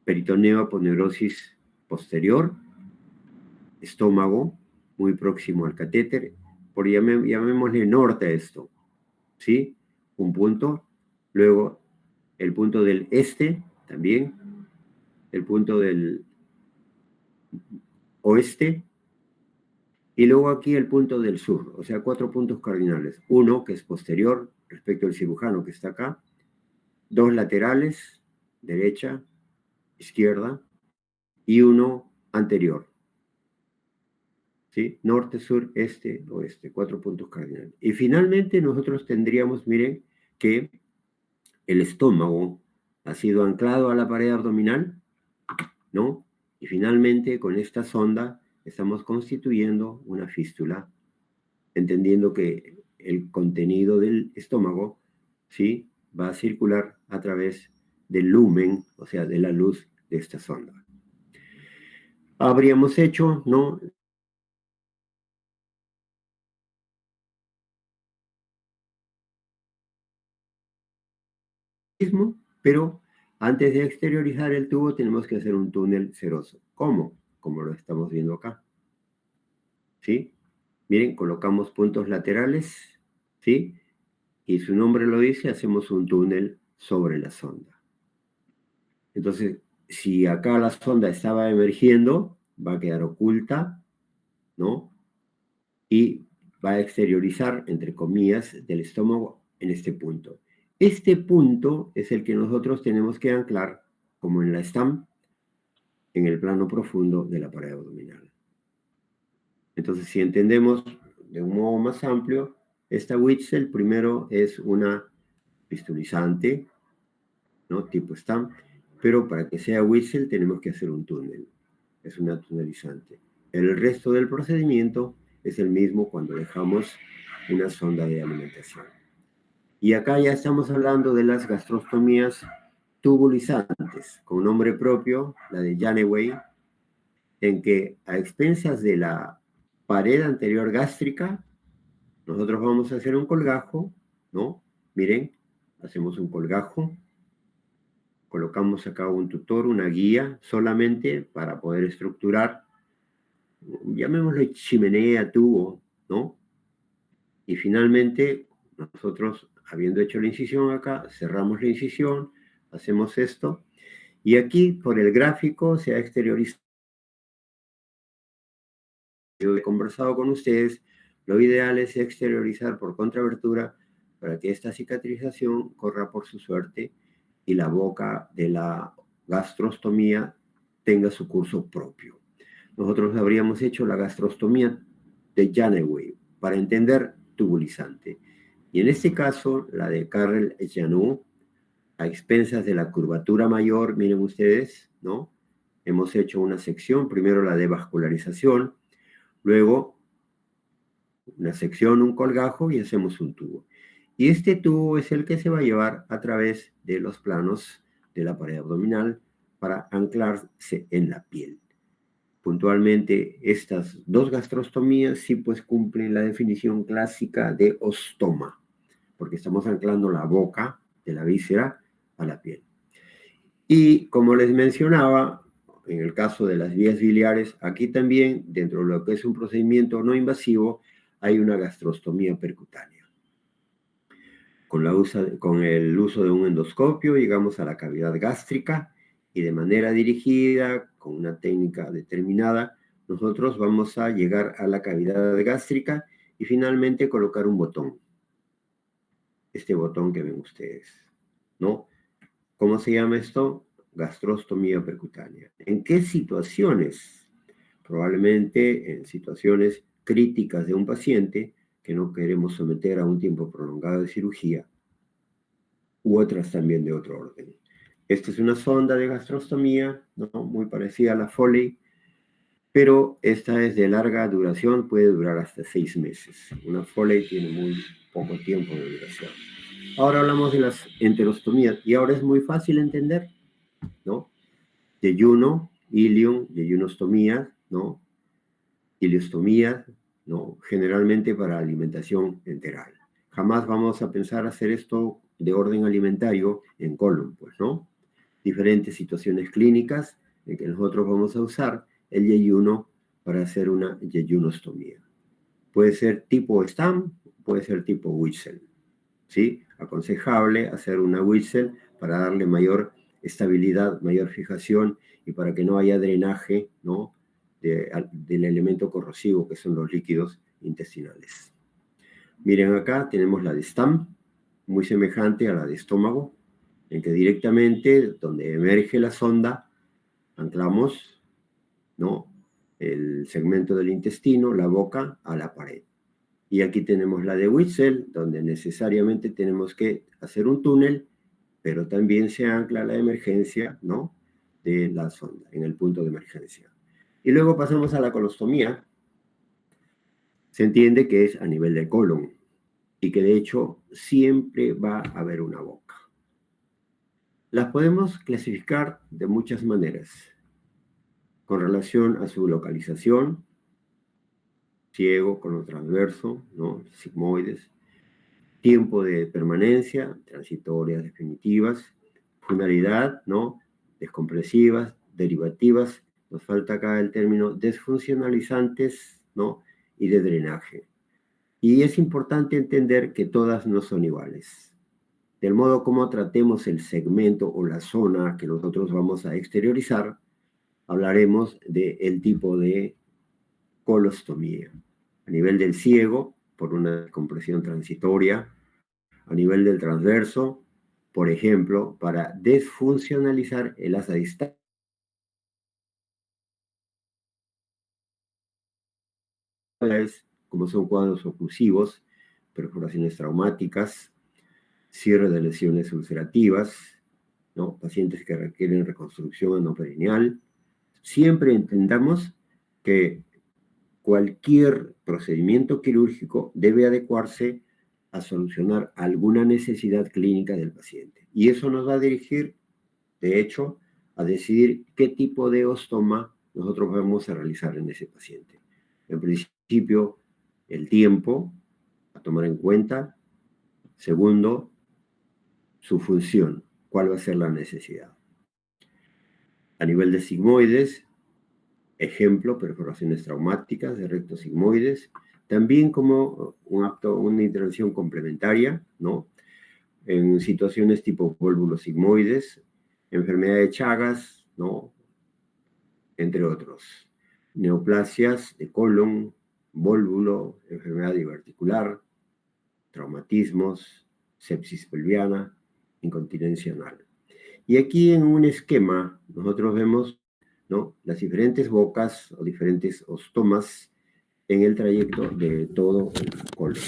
Peritoneo, aponeurosis posterior, estómago, muy próximo al catéter, por llamémosle norte a esto, ¿sí? Un punto, luego el punto del este también, el punto del oeste, y luego aquí el punto del sur, o sea, 4 puntos cardinales. Uno, que es posterior respecto al cirujano que está acá, 2 laterales, derecha, izquierda, y uno anterior. ¿Sí? Norte, sur, este, oeste, 4 puntos cardinales. Y finalmente nosotros tendríamos, miren, que el estómago ha sido anclado a la pared abdominal, ¿no? Y finalmente con esta sonda estamos constituyendo una fístula, entendiendo que el contenido del estómago, ¿sí?, va a circular a través del lumen, o sea, de la luz de esta sonda. Habríamos hecho, ¿no?, pero Antes de exteriorizar el tubo tenemos que hacer un túnel seroso. ¿Cómo? Como lo estamos viendo acá. ¿Sí? Miren, colocamos puntos laterales, ¿sí? Y su nombre lo dice, hacemos un túnel sobre la sonda. Entonces, si acá la sonda estaba emergiendo, va a quedar oculta, ¿no? Y va a exteriorizar, entre comillas, del estómago en este punto. Este punto es el que nosotros tenemos que anclar, como en la STAM, en el plano profundo de la pared abdominal. Entonces, si entendemos de un modo más amplio, esta Witzel primero es una pistolizante, ¿no? Tipo STAM, pero para que sea Witzel tenemos que hacer un túnel. Es una tunelizante. El resto del procedimiento es el mismo cuando dejamos una sonda de alimentación. Y acá ya estamos hablando de las gastrostomías tubulizantes, con nombre propio, la de Janeway, en que a expensas de la pared anterior gástrica, nosotros vamos a hacer un colgajo, ¿no? Miren, hacemos un colgajo, colocamos acá un tutor, una guía, solamente para poder estructurar, llamémoslo chimenea, tubo, ¿no? Y finalmente, nosotros, habiendo hecho la incisión acá, cerramos la incisión, hacemos esto, y aquí, por el gráfico, se ha exteriorizado. Yo he conversado con ustedes, lo ideal es exteriorizar por contrabertura para que esta cicatrización corra por su suerte y la boca de la gastrostomía tenga su curso propio. Nosotros habríamos hecho la gastrostomía de Janeway para entender tubulizante. Y en este caso, la de Carrel Janou, a expensas de la curvatura mayor, miren ustedes, ¿no? Hemos hecho una sección, primero la de vascularización, luego una sección, un colgajo y hacemos un tubo. Y este tubo es el que se va a llevar a través de los planos de la pared abdominal para anclarse en la piel. Puntualmente, estas dos gastrostomías sí pues cumplen la definición clásica de ostoma, porque estamos anclando la boca de la víscera a la piel. Y como les mencionaba, en el caso de las vías biliares, aquí también, dentro de lo que es un procedimiento no invasivo, hay una gastrostomía percutánea. Con el uso de un endoscopio llegamos a la cavidad gástrica y de manera dirigida, con una técnica determinada, nosotros vamos a llegar a la cavidad gástrica y finalmente colocar un botón. Este botón que ven ustedes, ¿no? ¿Cómo se llama esto? Gastrostomía percutánea. ¿En qué situaciones? Probablemente en situaciones críticas de un paciente que no queremos someter a un tiempo prolongado de cirugía, u otras también de otro orden. Esta es una sonda de gastrostomía, ¿no? Muy parecida a la Foley, pero esta es de larga duración, puede durar hasta 6 meses. Una Foley tiene muy poco tiempo de duración. Ahora hablamos de las enterostomías, y ahora es muy fácil entender, ¿no? Yeyuno, ilium, yeyunostomía, ¿no? Iliostomía, ¿no? Generalmente para alimentación enteral. Jamás vamos a pensar hacer esto de orden alimentario en colon, pues, ¿no? Diferentes situaciones clínicas en que nosotros vamos a usar el yeyuno para hacer una yeyunostomía. Puede ser tipo STAM, puede ser tipo Witzel, ¿sí? Aconsejable hacer una Witzel para darle mayor estabilidad, mayor fijación y para que no haya drenaje, ¿no? Del elemento corrosivo que son los líquidos intestinales. Miren acá tenemos la de STAM, muy semejante a la de estómago, en que directamente donde emerge la sonda anclamos, ¿no? El segmento del intestino, la boca, a la pared. Y aquí tenemos la de Witzel, donde necesariamente tenemos que hacer un túnel, pero también se ancla la emergencia, ¿no? De la sonda, en el punto de emergencia. Y luego pasamos a la colostomía. Se entiende que es a nivel del colon y que de hecho siempre va a haber una boca. Las podemos clasificar de muchas maneras, con relación a su localización, ciego, conotransverso, ¿no? Sigmoides, tiempo de permanencia, transitorias, definitivas, funcionalidad, ¿no? Descompresivas, derivativas, nos falta acá el término desfuncionalizantes, ¿no? Y de drenaje. Y es importante entender que todas no son iguales. Del modo como tratemos el segmento o la zona que nosotros vamos a exteriorizar, hablaremos del tipo de colostomía. A nivel del ciego, por una compresión transitoria. A nivel del transverso, por ejemplo, para desfuncionalizar el asa distal, como son cuadros oclusivos, perforaciones traumáticas, cierre de lesiones ulcerativas, ¿no? Pacientes que requieren reconstrucción endoperineal. Siempre entendamos que cualquier procedimiento quirúrgico debe adecuarse a solucionar alguna necesidad clínica del paciente. Y eso nos va a dirigir, de hecho, a decidir qué tipo de ostoma nosotros vamos a realizar en ese paciente. En principio, el tiempo a tomar en cuenta. Segundo, su función, cuál va a ser la necesidad. A nivel de sigmoides, ejemplo, perforaciones traumáticas de rectos sigmoides, también como una intervención complementaria, ¿no? En situaciones tipo vólvulos sigmoides, enfermedad de Chagas, ¿no? Entre otros. Neoplasias de colon, vólvulo, enfermedad diverticular, traumatismos, sepsis pelviana, incontinencia anal. Y aquí en un esquema nosotros vemos, ¿no? Las diferentes bocas o diferentes ostomas en el trayecto de todo el colon.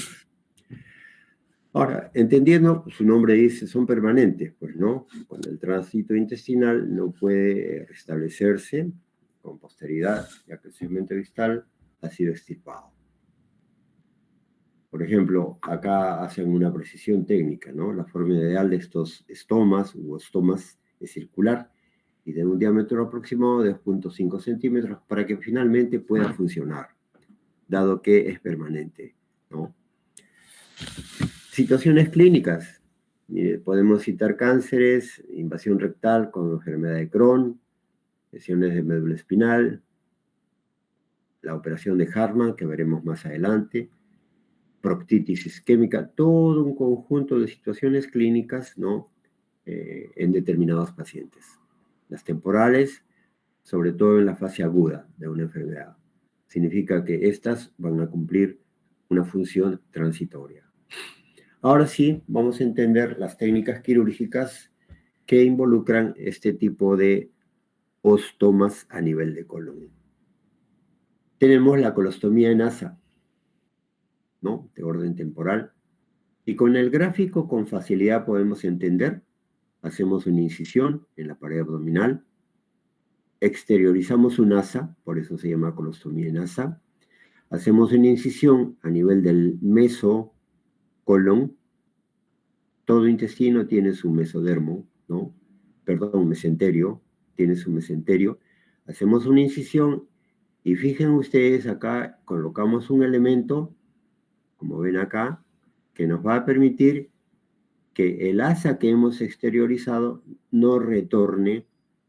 Ahora, entendiendo, su nombre dice, son permanentes, pues no, cuando el tránsito intestinal no puede restablecerse con posteridad, ya que el segmento distal ha sido extirpado. Por ejemplo, acá hacen una precisión técnica, ¿no? La forma ideal de estos estomas u ostomas es circular y de un diámetro aproximado de 2.5 centímetros para que finalmente pueda funcionar, dado que es permanente, ¿no? Situaciones clínicas. Podemos citar cánceres, invasión rectal con enfermedad de Crohn, lesiones de médula espinal, la operación de Hartmann, que veremos más adelante, proctitis isquémica, todo un conjunto de situaciones clínicas, ¿no? En determinados pacientes. Las temporales, sobre todo en la fase aguda de una enfermedad. Significa que estas van a cumplir una función transitoria. Ahora sí, vamos a entender las técnicas quirúrgicas que involucran este tipo de ostomas a nivel de colon. Tenemos la colostomía en asa, ¿no? De orden temporal. Y con el gráfico con facilidad podemos entender. Hacemos una incisión en la pared abdominal. Exteriorizamos un asa, por eso se llama colostomía en asa. Hacemos una incisión a nivel del mesocolon. Todo intestino tiene su mesodermo, ¿no? Perdón, mesenterio, tiene su mesenterio. Hacemos una incisión y fíjense ustedes acá, colocamos un elemento, como ven acá, que nos va a permitir que el asa que hemos exteriorizado no retorne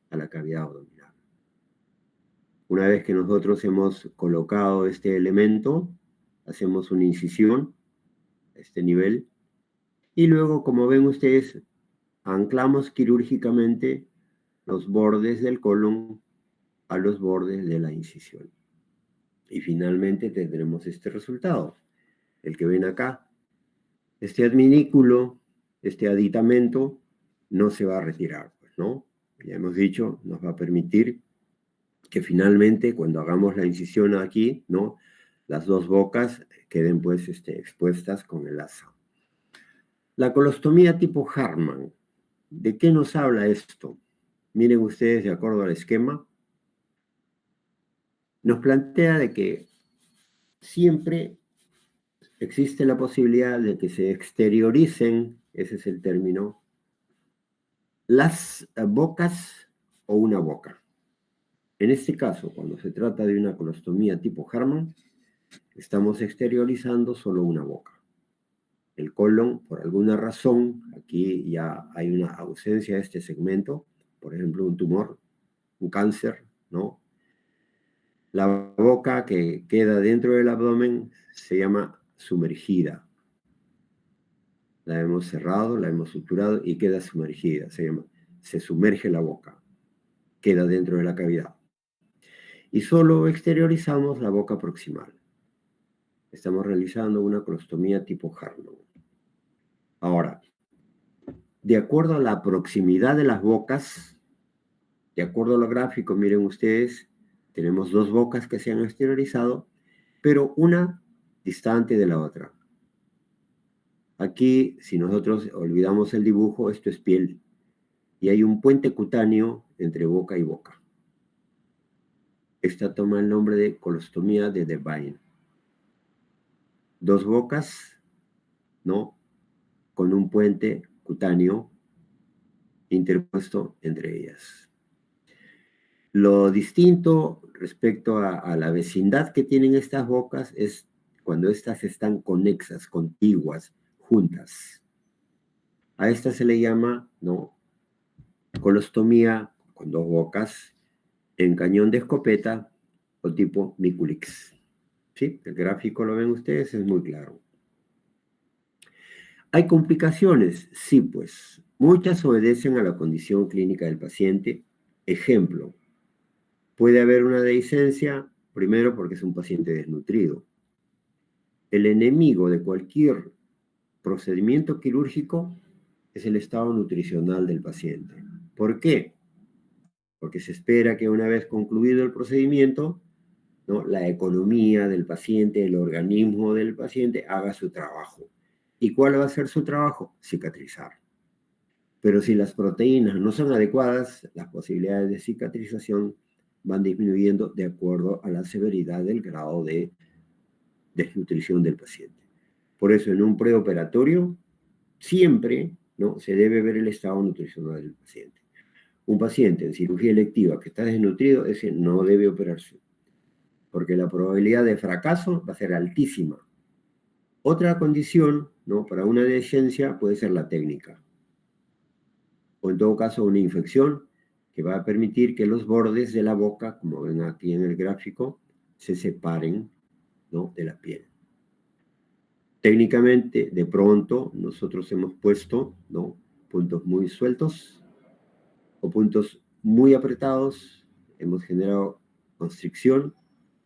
a la cavidad abdominal. Una vez que nosotros hemos colocado este elemento, hacemos una incisión a este nivel y luego, como ven ustedes, anclamos quirúrgicamente los bordes del colon a los bordes de la incisión. Y finalmente tendremos este resultado, el que ven acá. Este adminículo, este aditamento, no se va a retirar, pues, ¿no? Ya hemos dicho, nos va a permitir que finalmente, cuando hagamos la incisión aquí, ¿no? Las dos bocas queden, pues, expuestas con el asa. La colostomía tipo Hartmann. ¿De qué nos habla esto? Miren ustedes, de acuerdo al esquema, nos plantea de que siempre existe la posibilidad de que se exterioricen, ese es el término, las bocas o una boca. En este caso, cuando se trata de una colostomía tipo Hartmann, estamos exteriorizando solo una boca. El colon, por alguna razón, aquí ya hay una ausencia de este segmento, por ejemplo, un tumor, un cáncer, ¿no? La boca que queda dentro del abdomen se llama sumergida. La hemos cerrado, la hemos suturado y queda sumergida. Se sumerge la boca, queda dentro de la cavidad. Y solo exteriorizamos la boca proximal. Estamos realizando una colostomía tipo Hartmann. Ahora, de acuerdo a la proximidad de las bocas, de acuerdo a lo gráfico, miren ustedes, tenemos dos bocas que se han exteriorizado, pero una distante de la otra. Aquí, si nosotros olvidamos el dibujo, esto es piel. Y hay un puente cutáneo entre boca y boca. Esta toma el nombre de colostomía de Devine. Dos bocas, ¿no? Con un puente cutáneo interpuesto entre ellas. Lo distinto respecto a la vecindad que tienen estas bocas es cuando estas están conexas, contiguas, juntas. A esta se le llama, ¿no?, colostomía con dos bocas en cañón de escopeta o tipo Mikulicz. ¿Sí? El gráfico lo ven ustedes, es muy claro. ¿Hay complicaciones? Sí, pues. Muchas obedecen a la condición clínica del paciente. Ejemplo, puede haber una dehiscencia, primero porque es un paciente desnutrido. El enemigo de cualquier procedimiento quirúrgico es el estado nutricional del paciente. ¿Por qué? Porque se espera que una vez concluido el procedimiento, ¿no?, la economía del paciente, el organismo del paciente haga su trabajo. ¿Y cuál va a ser su trabajo? Cicatrizar. Pero si las proteínas no son adecuadas, las posibilidades de cicatrización van disminuyendo de acuerdo a la severidad del grado de desnutrición del paciente. Por eso, en un preoperatorio, siempre, ¿no?, se debe ver el estado nutricional del paciente. Un paciente en cirugía electiva que está desnutrido, ese no debe operarse, porque la probabilidad de fracaso va a ser altísima. Otra condición, ¿no?, para una dehiscencia puede ser la técnica, o en todo caso una infección que va a permitir que los bordes de la boca, como ven aquí en el gráfico, se separen, ¿no?, de la piel. Técnicamente, de pronto, nosotros hemos puesto, ¿no?, puntos muy sueltos o puntos muy apretados, hemos generado constricción,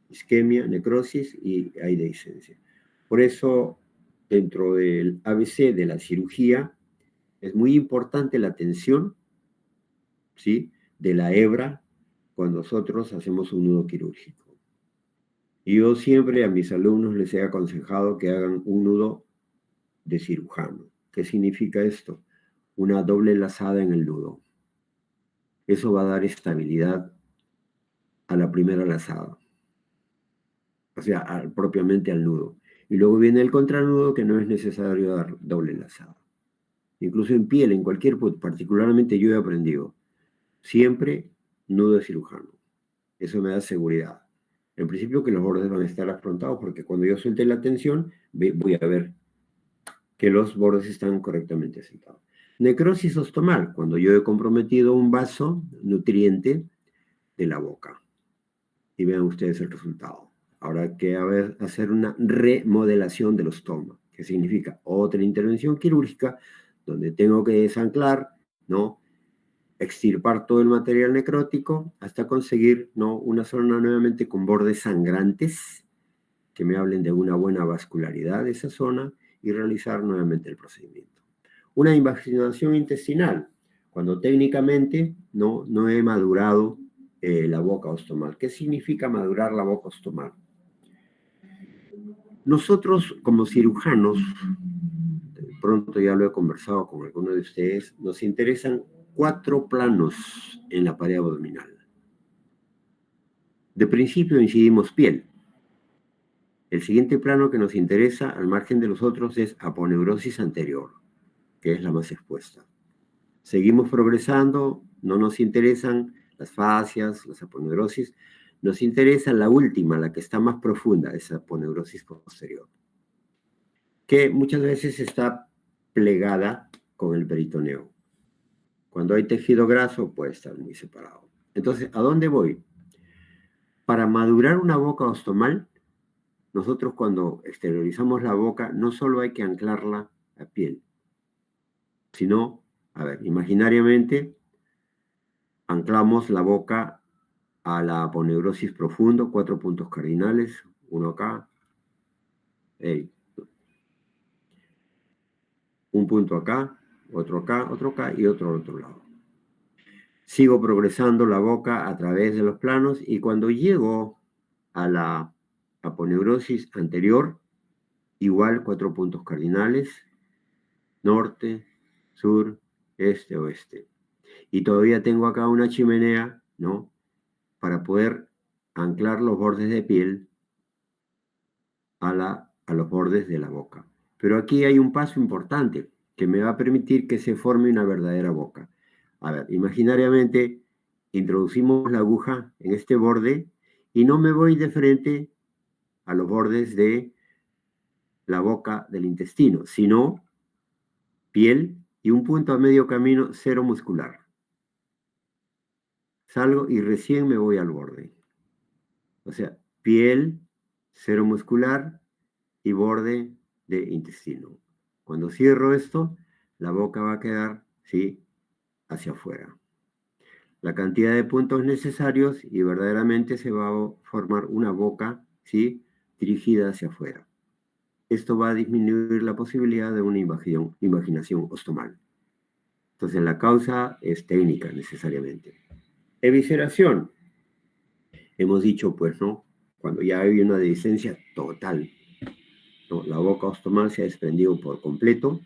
isquemia, necrosis y hay dehiscencia. Por eso, dentro del ABC de la cirugía, es muy importante la atención, ¿sí?, de la hebra cuando nosotros hacemos un nudo quirúrgico. Y yo siempre a mis alumnos les he aconsejado que hagan un nudo de cirujano. ¿Qué significa esto? Una doble lazada en el nudo. Eso va a dar estabilidad a la primera lazada, o sea, propiamente al nudo. Y luego viene el contranudo, que no es necesario dar doble lazada. Incluso en piel, en cualquier punto, particularmente yo he aprendido, siempre nudo de cirujano. Eso me da seguridad. En principio que los bordes van a estar afrontados, porque cuando yo suelte la tensión, voy a ver que los bordes están correctamente asentados. Necrosis ostomal, cuando yo he comprometido un vaso nutriente de la boca. Y vean ustedes el resultado. Ahora hay que hacer una remodelación del ostoma, que significa otra intervención quirúrgica donde tengo que desanclar, ¿no?, extirpar todo el material necrótico hasta conseguir, ¿no?, una zona nuevamente con bordes sangrantes que me hablen de una buena vascularidad de esa zona y realizar nuevamente el procedimiento. Una invaginación intestinal, cuando técnicamente no he madurado la boca ostomal. ¿Qué significa madurar la boca ostomal? Nosotros, como cirujanos, de pronto ya lo he conversado con algunos de ustedes, nos interesan 4 planos en la pared abdominal. De principio incidimos piel. El siguiente plano que nos interesa, al margen de los otros, es aponeurosis anterior, que es la más expuesta. Seguimos progresando, no nos interesan las fascias, las aponeurosis, nos interesa la última, la que está más profunda, esa aponeurosis posterior. que muchas veces está plegada con el peritoneo. Cuando hay tejido graso puede estar muy separado. Entonces, ¿a dónde voy? Para madurar una boca ostomal, nosotros cuando exteriorizamos la boca, no solo hay que anclarla a piel, sino, a ver, imaginariamente, anclamos la boca a la aponeurosis profundo, 4 puntos cardinales, uno acá, un punto acá, otro acá y otro al otro lado. Sigo progresando la boca a través de los planos y cuando llego a la aponeurosis anterior, igual 4 puntos cardinales, norte, sur, este, oeste. Y todavía tengo acá una chimenea, ¿no? Para poder anclar los bordes de piel a los bordes de la boca. Pero aquí hay un paso importante que me va a permitir que se forme una verdadera boca. A ver, imaginariamente introducimos la aguja en este borde y no me voy de frente a los bordes de la boca del intestino, sino piel y un punto a medio camino, cero muscular. Salgo y recién me voy al borde. O sea, piel, cero muscular y borde de intestino. Cuando cierro esto, la boca va a quedar, ¿sí?, hacia afuera. La cantidad de puntos necesarios y verdaderamente se va a formar una boca, ¿sí?, dirigida hacia afuera. Esto va a disminuir la posibilidad de una invaginación ostomal. Entonces, la causa es técnica necesariamente. Evisceración. Hemos dicho, pues, ¿no? Cuando ya hay una dehiscencia total, ¿no? La boca ostomal se ha desprendido por completo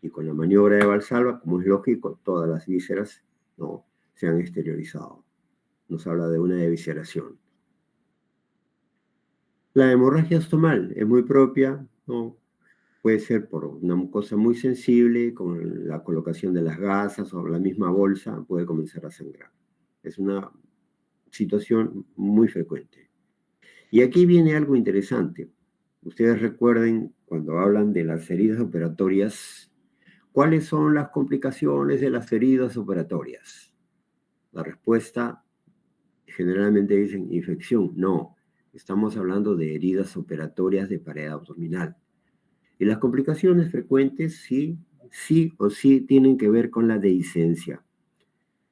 y con la maniobra de Valsalva, como es lógico, todas las vísceras, ¿no?, se han exteriorizado. Nos habla de una evisceración. La hemorragia ostomal es muy propia, ¿no? Puede ser por una mucosa muy sensible, con la colocación de las gasas o la misma bolsa, puede comenzar a sangrar. Es una situación muy frecuente. Y aquí viene algo interesante. Ustedes recuerden, cuando hablan de las heridas operatorias, ¿cuáles son las complicaciones de las heridas operatorias? La respuesta, generalmente dicen infección. No, estamos hablando de heridas operatorias de pared abdominal. Y las complicaciones frecuentes sí o sí tienen que ver con la dehiscencia.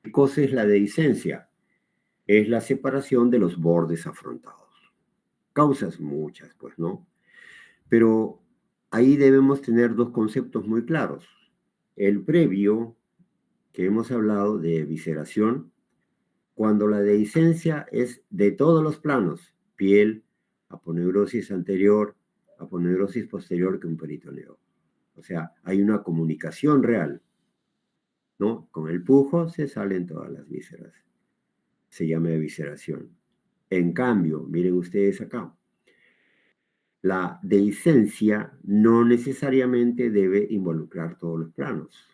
¿Qué cosa es la dehiscencia? Es la separación de los bordes afrontados. Causas muchas, pues, ¿no? Pero ahí debemos tener dos conceptos muy claros. El previo, que hemos hablado de evisceración, cuando la dehiscencia es de todos los planos, piel, aponeurosis anterior, aponeurosis posterior que un peritoneo. O sea, hay una comunicación real, ¿no? Con el pujo se salen todas las vísceras. Se llama evisceración. En cambio, miren ustedes acá, la dehiscencia no necesariamente debe involucrar todos los planos.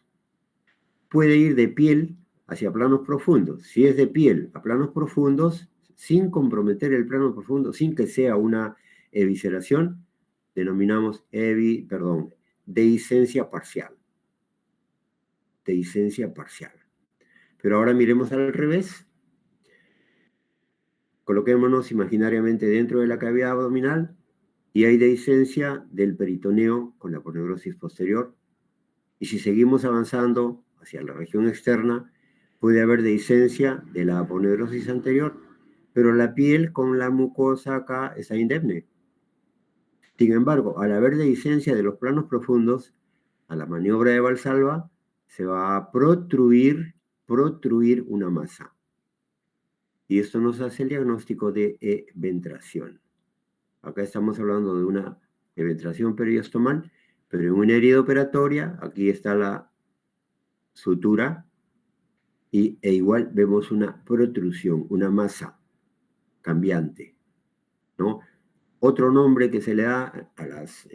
Puede ir de piel hacia planos profundos. Si es de piel a planos profundos, sin comprometer el plano profundo, sin que sea una evisceración, denominamos dehiscencia parcial. Dehiscencia parcial. Pero ahora miremos al revés. Coloquémonos imaginariamente dentro de la cavidad abdominal y hay dehiscencia del peritoneo con la aponeurosis posterior. Y si seguimos avanzando hacia la región externa, puede haber dehiscencia de la aponeurosis anterior, pero la piel con la mucosa acá está indemne. Sin embargo, al haber dehiscencia de los planos profundos, a la maniobra de Valsalva se va a protruir una masa. Y esto nos hace el diagnóstico de eventración. Acá estamos hablando de una eventración periostomal, pero en una herida operatoria, aquí está la sutura, e igual vemos una protrusión, una masa cambiante, ¿no? Otro nombre que se le da a las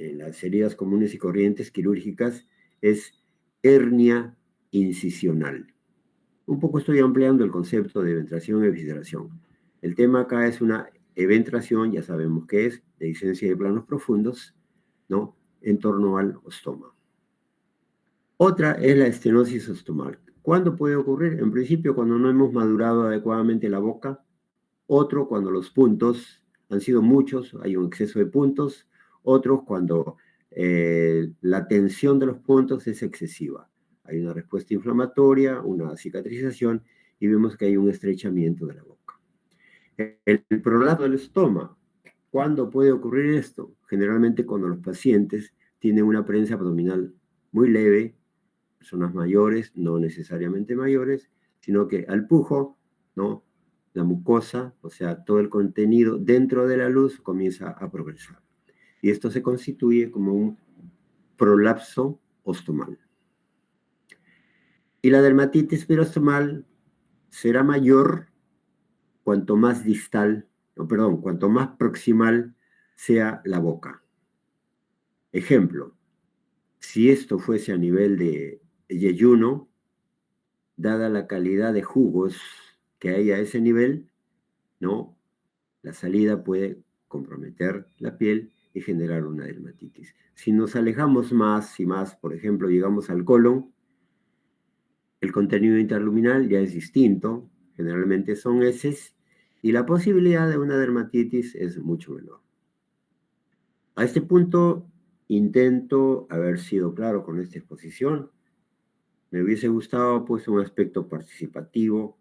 heridas comunes y corrientes quirúrgicas es hernia incisional. Un poco estoy ampliando el concepto de eventración y evisceración. El tema acá es una eventración, ya sabemos qué es, dehiscencia de planos profundos, ¿no? en torno al ostoma. Otra es la estenosis ostomal. ¿Cuándo puede ocurrir? En principio, cuando no hemos madurado adecuadamente la boca. Otro, cuando los puntos han sido muchos, hay un exceso de puntos. Otros, cuando la tensión de los puntos es excesiva. Hay una respuesta inflamatoria, una cicatrización, y vemos que hay un estrechamiento de la boca. El prolapso del estoma. ¿Cuándo puede ocurrir esto? Generalmente cuando los pacientes tienen una prensa abdominal muy leve, personas mayores, no necesariamente mayores, sino que al pujo, ¿no?, la mucosa, o sea, todo el contenido dentro de la luz comienza a progresar. Y esto se constituye como un prolapso ostomal. Y la dermatitis peristomal será mayor cuanto más distal, cuanto más proximal sea la boca. Ejemplo, si esto fuese a nivel de yeyuno, dada la calidad de jugos que hay a ese nivel, ¿no?, la salida puede comprometer la piel y generar una dermatitis. Si nos alejamos más y más, por ejemplo, llegamos al colon, el contenido interluminal ya es distinto, generalmente son heces, y la posibilidad de una dermatitis es mucho menor. A este punto intento haber sido claro con esta exposición. Me hubiese gustado pues un aspecto participativo,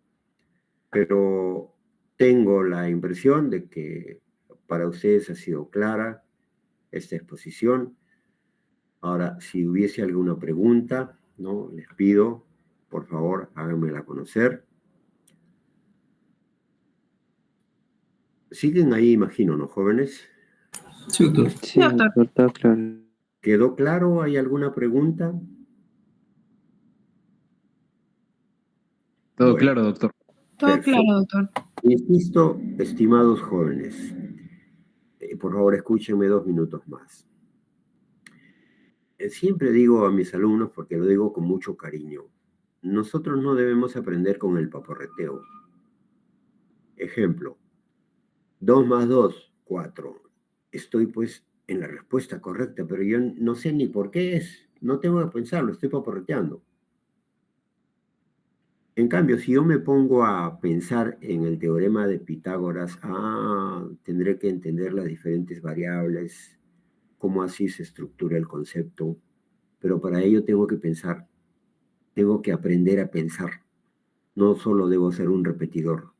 pero tengo la impresión de que para ustedes ha sido clara esta exposición. Ahora, si hubiese alguna pregunta, ¿no?, les pido, por favor, háganmela conocer. Siguen ahí, imagino, ¿no, jóvenes? Sí, doctor. Sí, doctor, claro. ¿Quedó claro? ¿Hay alguna pregunta? Todo Bueno, claro, doctor. Todo perfecto. claro, doctor. Insisto, estimados jóvenes, por favor, escúchenme 2 minutos más. Siempre digo a mis alumnos, porque lo digo con mucho cariño, nosotros no debemos aprender con el paporreteo. Ejemplo, 2 más 2, 4. Estoy pues en la respuesta correcta, pero yo no sé ni por qué es. No tengo que pensarlo, estoy paporreteando. En cambio, si yo me pongo a pensar en el teorema de Pitágoras, tendré que entender las diferentes variables, cómo así se estructura el concepto, pero para ello tengo que pensar, tengo que aprender a pensar, no solo debo ser un repetidor.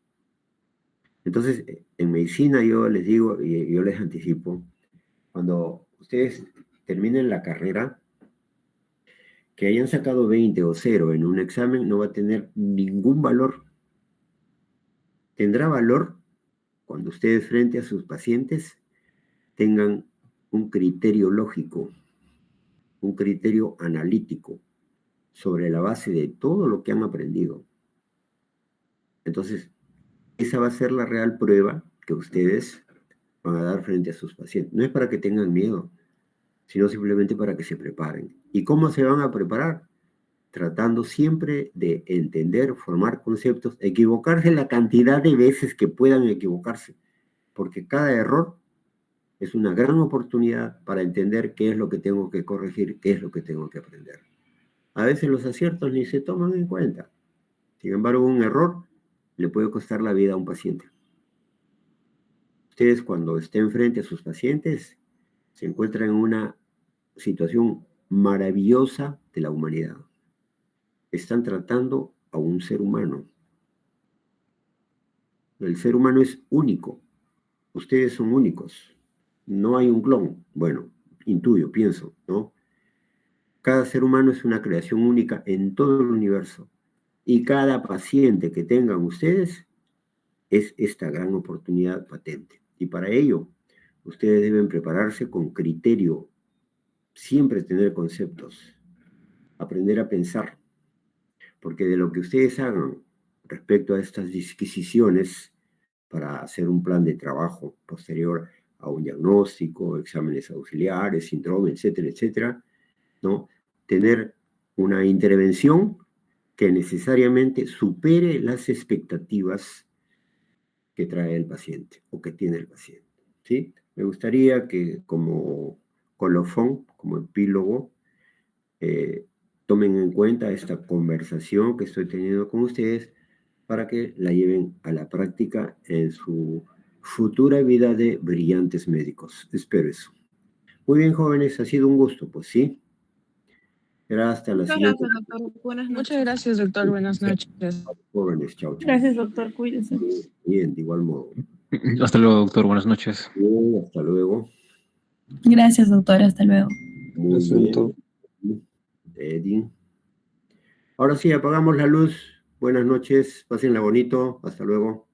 Entonces, en medicina yo les digo, y yo les anticipo, cuando ustedes terminen la carrera, que hayan sacado 20 o 0 en un examen no va a tener ningún valor. Tendrá valor cuando ustedes frente a sus pacientes tengan un criterio lógico, un criterio analítico sobre la base de todo lo que han aprendido. Entonces, esa va a ser la real prueba que ustedes van a dar frente a sus pacientes. No es para que tengan miedo, sino simplemente para que se preparen. ¿Y cómo se van a preparar? Tratando siempre de entender, formar conceptos, equivocarse la cantidad de veces que puedan equivocarse, porque cada error es una gran oportunidad para entender qué es lo que tengo que corregir, qué es lo que tengo que aprender. A veces los aciertos ni se toman en cuenta. Sin embargo, un error le puede costar la vida a un paciente. Ustedes cuando estén frente a sus pacientes se encuentran en una situación maravillosa de la humanidad. Están tratando a un ser humano. El ser humano es único. Ustedes son únicos. No hay un clon. Bueno, intuyo, pienso, ¿no? Cada ser humano es una creación única en todo el universo. Y cada paciente que tengan ustedes es esta gran oportunidad patente. Y para ello, ustedes deben prepararse con criterio, siempre tener conceptos, aprender a pensar, porque de lo que ustedes hagan respecto a estas disquisiciones para hacer un plan de trabajo posterior a un diagnóstico, exámenes auxiliares, síndrome, etcétera, etcétera, ¿no? Tener una intervención que necesariamente supere las expectativas que trae el paciente o que tiene el paciente, ¿sí? Me gustaría que como colofón, como epílogo, tomen en cuenta esta conversación que estoy teniendo con ustedes para que la lleven a la práctica en su futura vida de brillantes médicos. Espero eso. Muy bien, jóvenes, ha sido un gusto, pues sí. Será hasta la Muchas siguiente. gracias, doctor. Buenas noches. Muchas gracias, doctor. Buenas noches. Jóvenes, chao, chao. Gracias, doctor. Cuídese. Bien, de igual modo. Hasta luego, doctor. Buenas noches. Bien, hasta luego. Gracias, doctor. Hasta luego. Muy Asunto. bien. Eddie. Ahora sí, apagamos la luz. Buenas noches. Pásenla bonito. Hasta luego.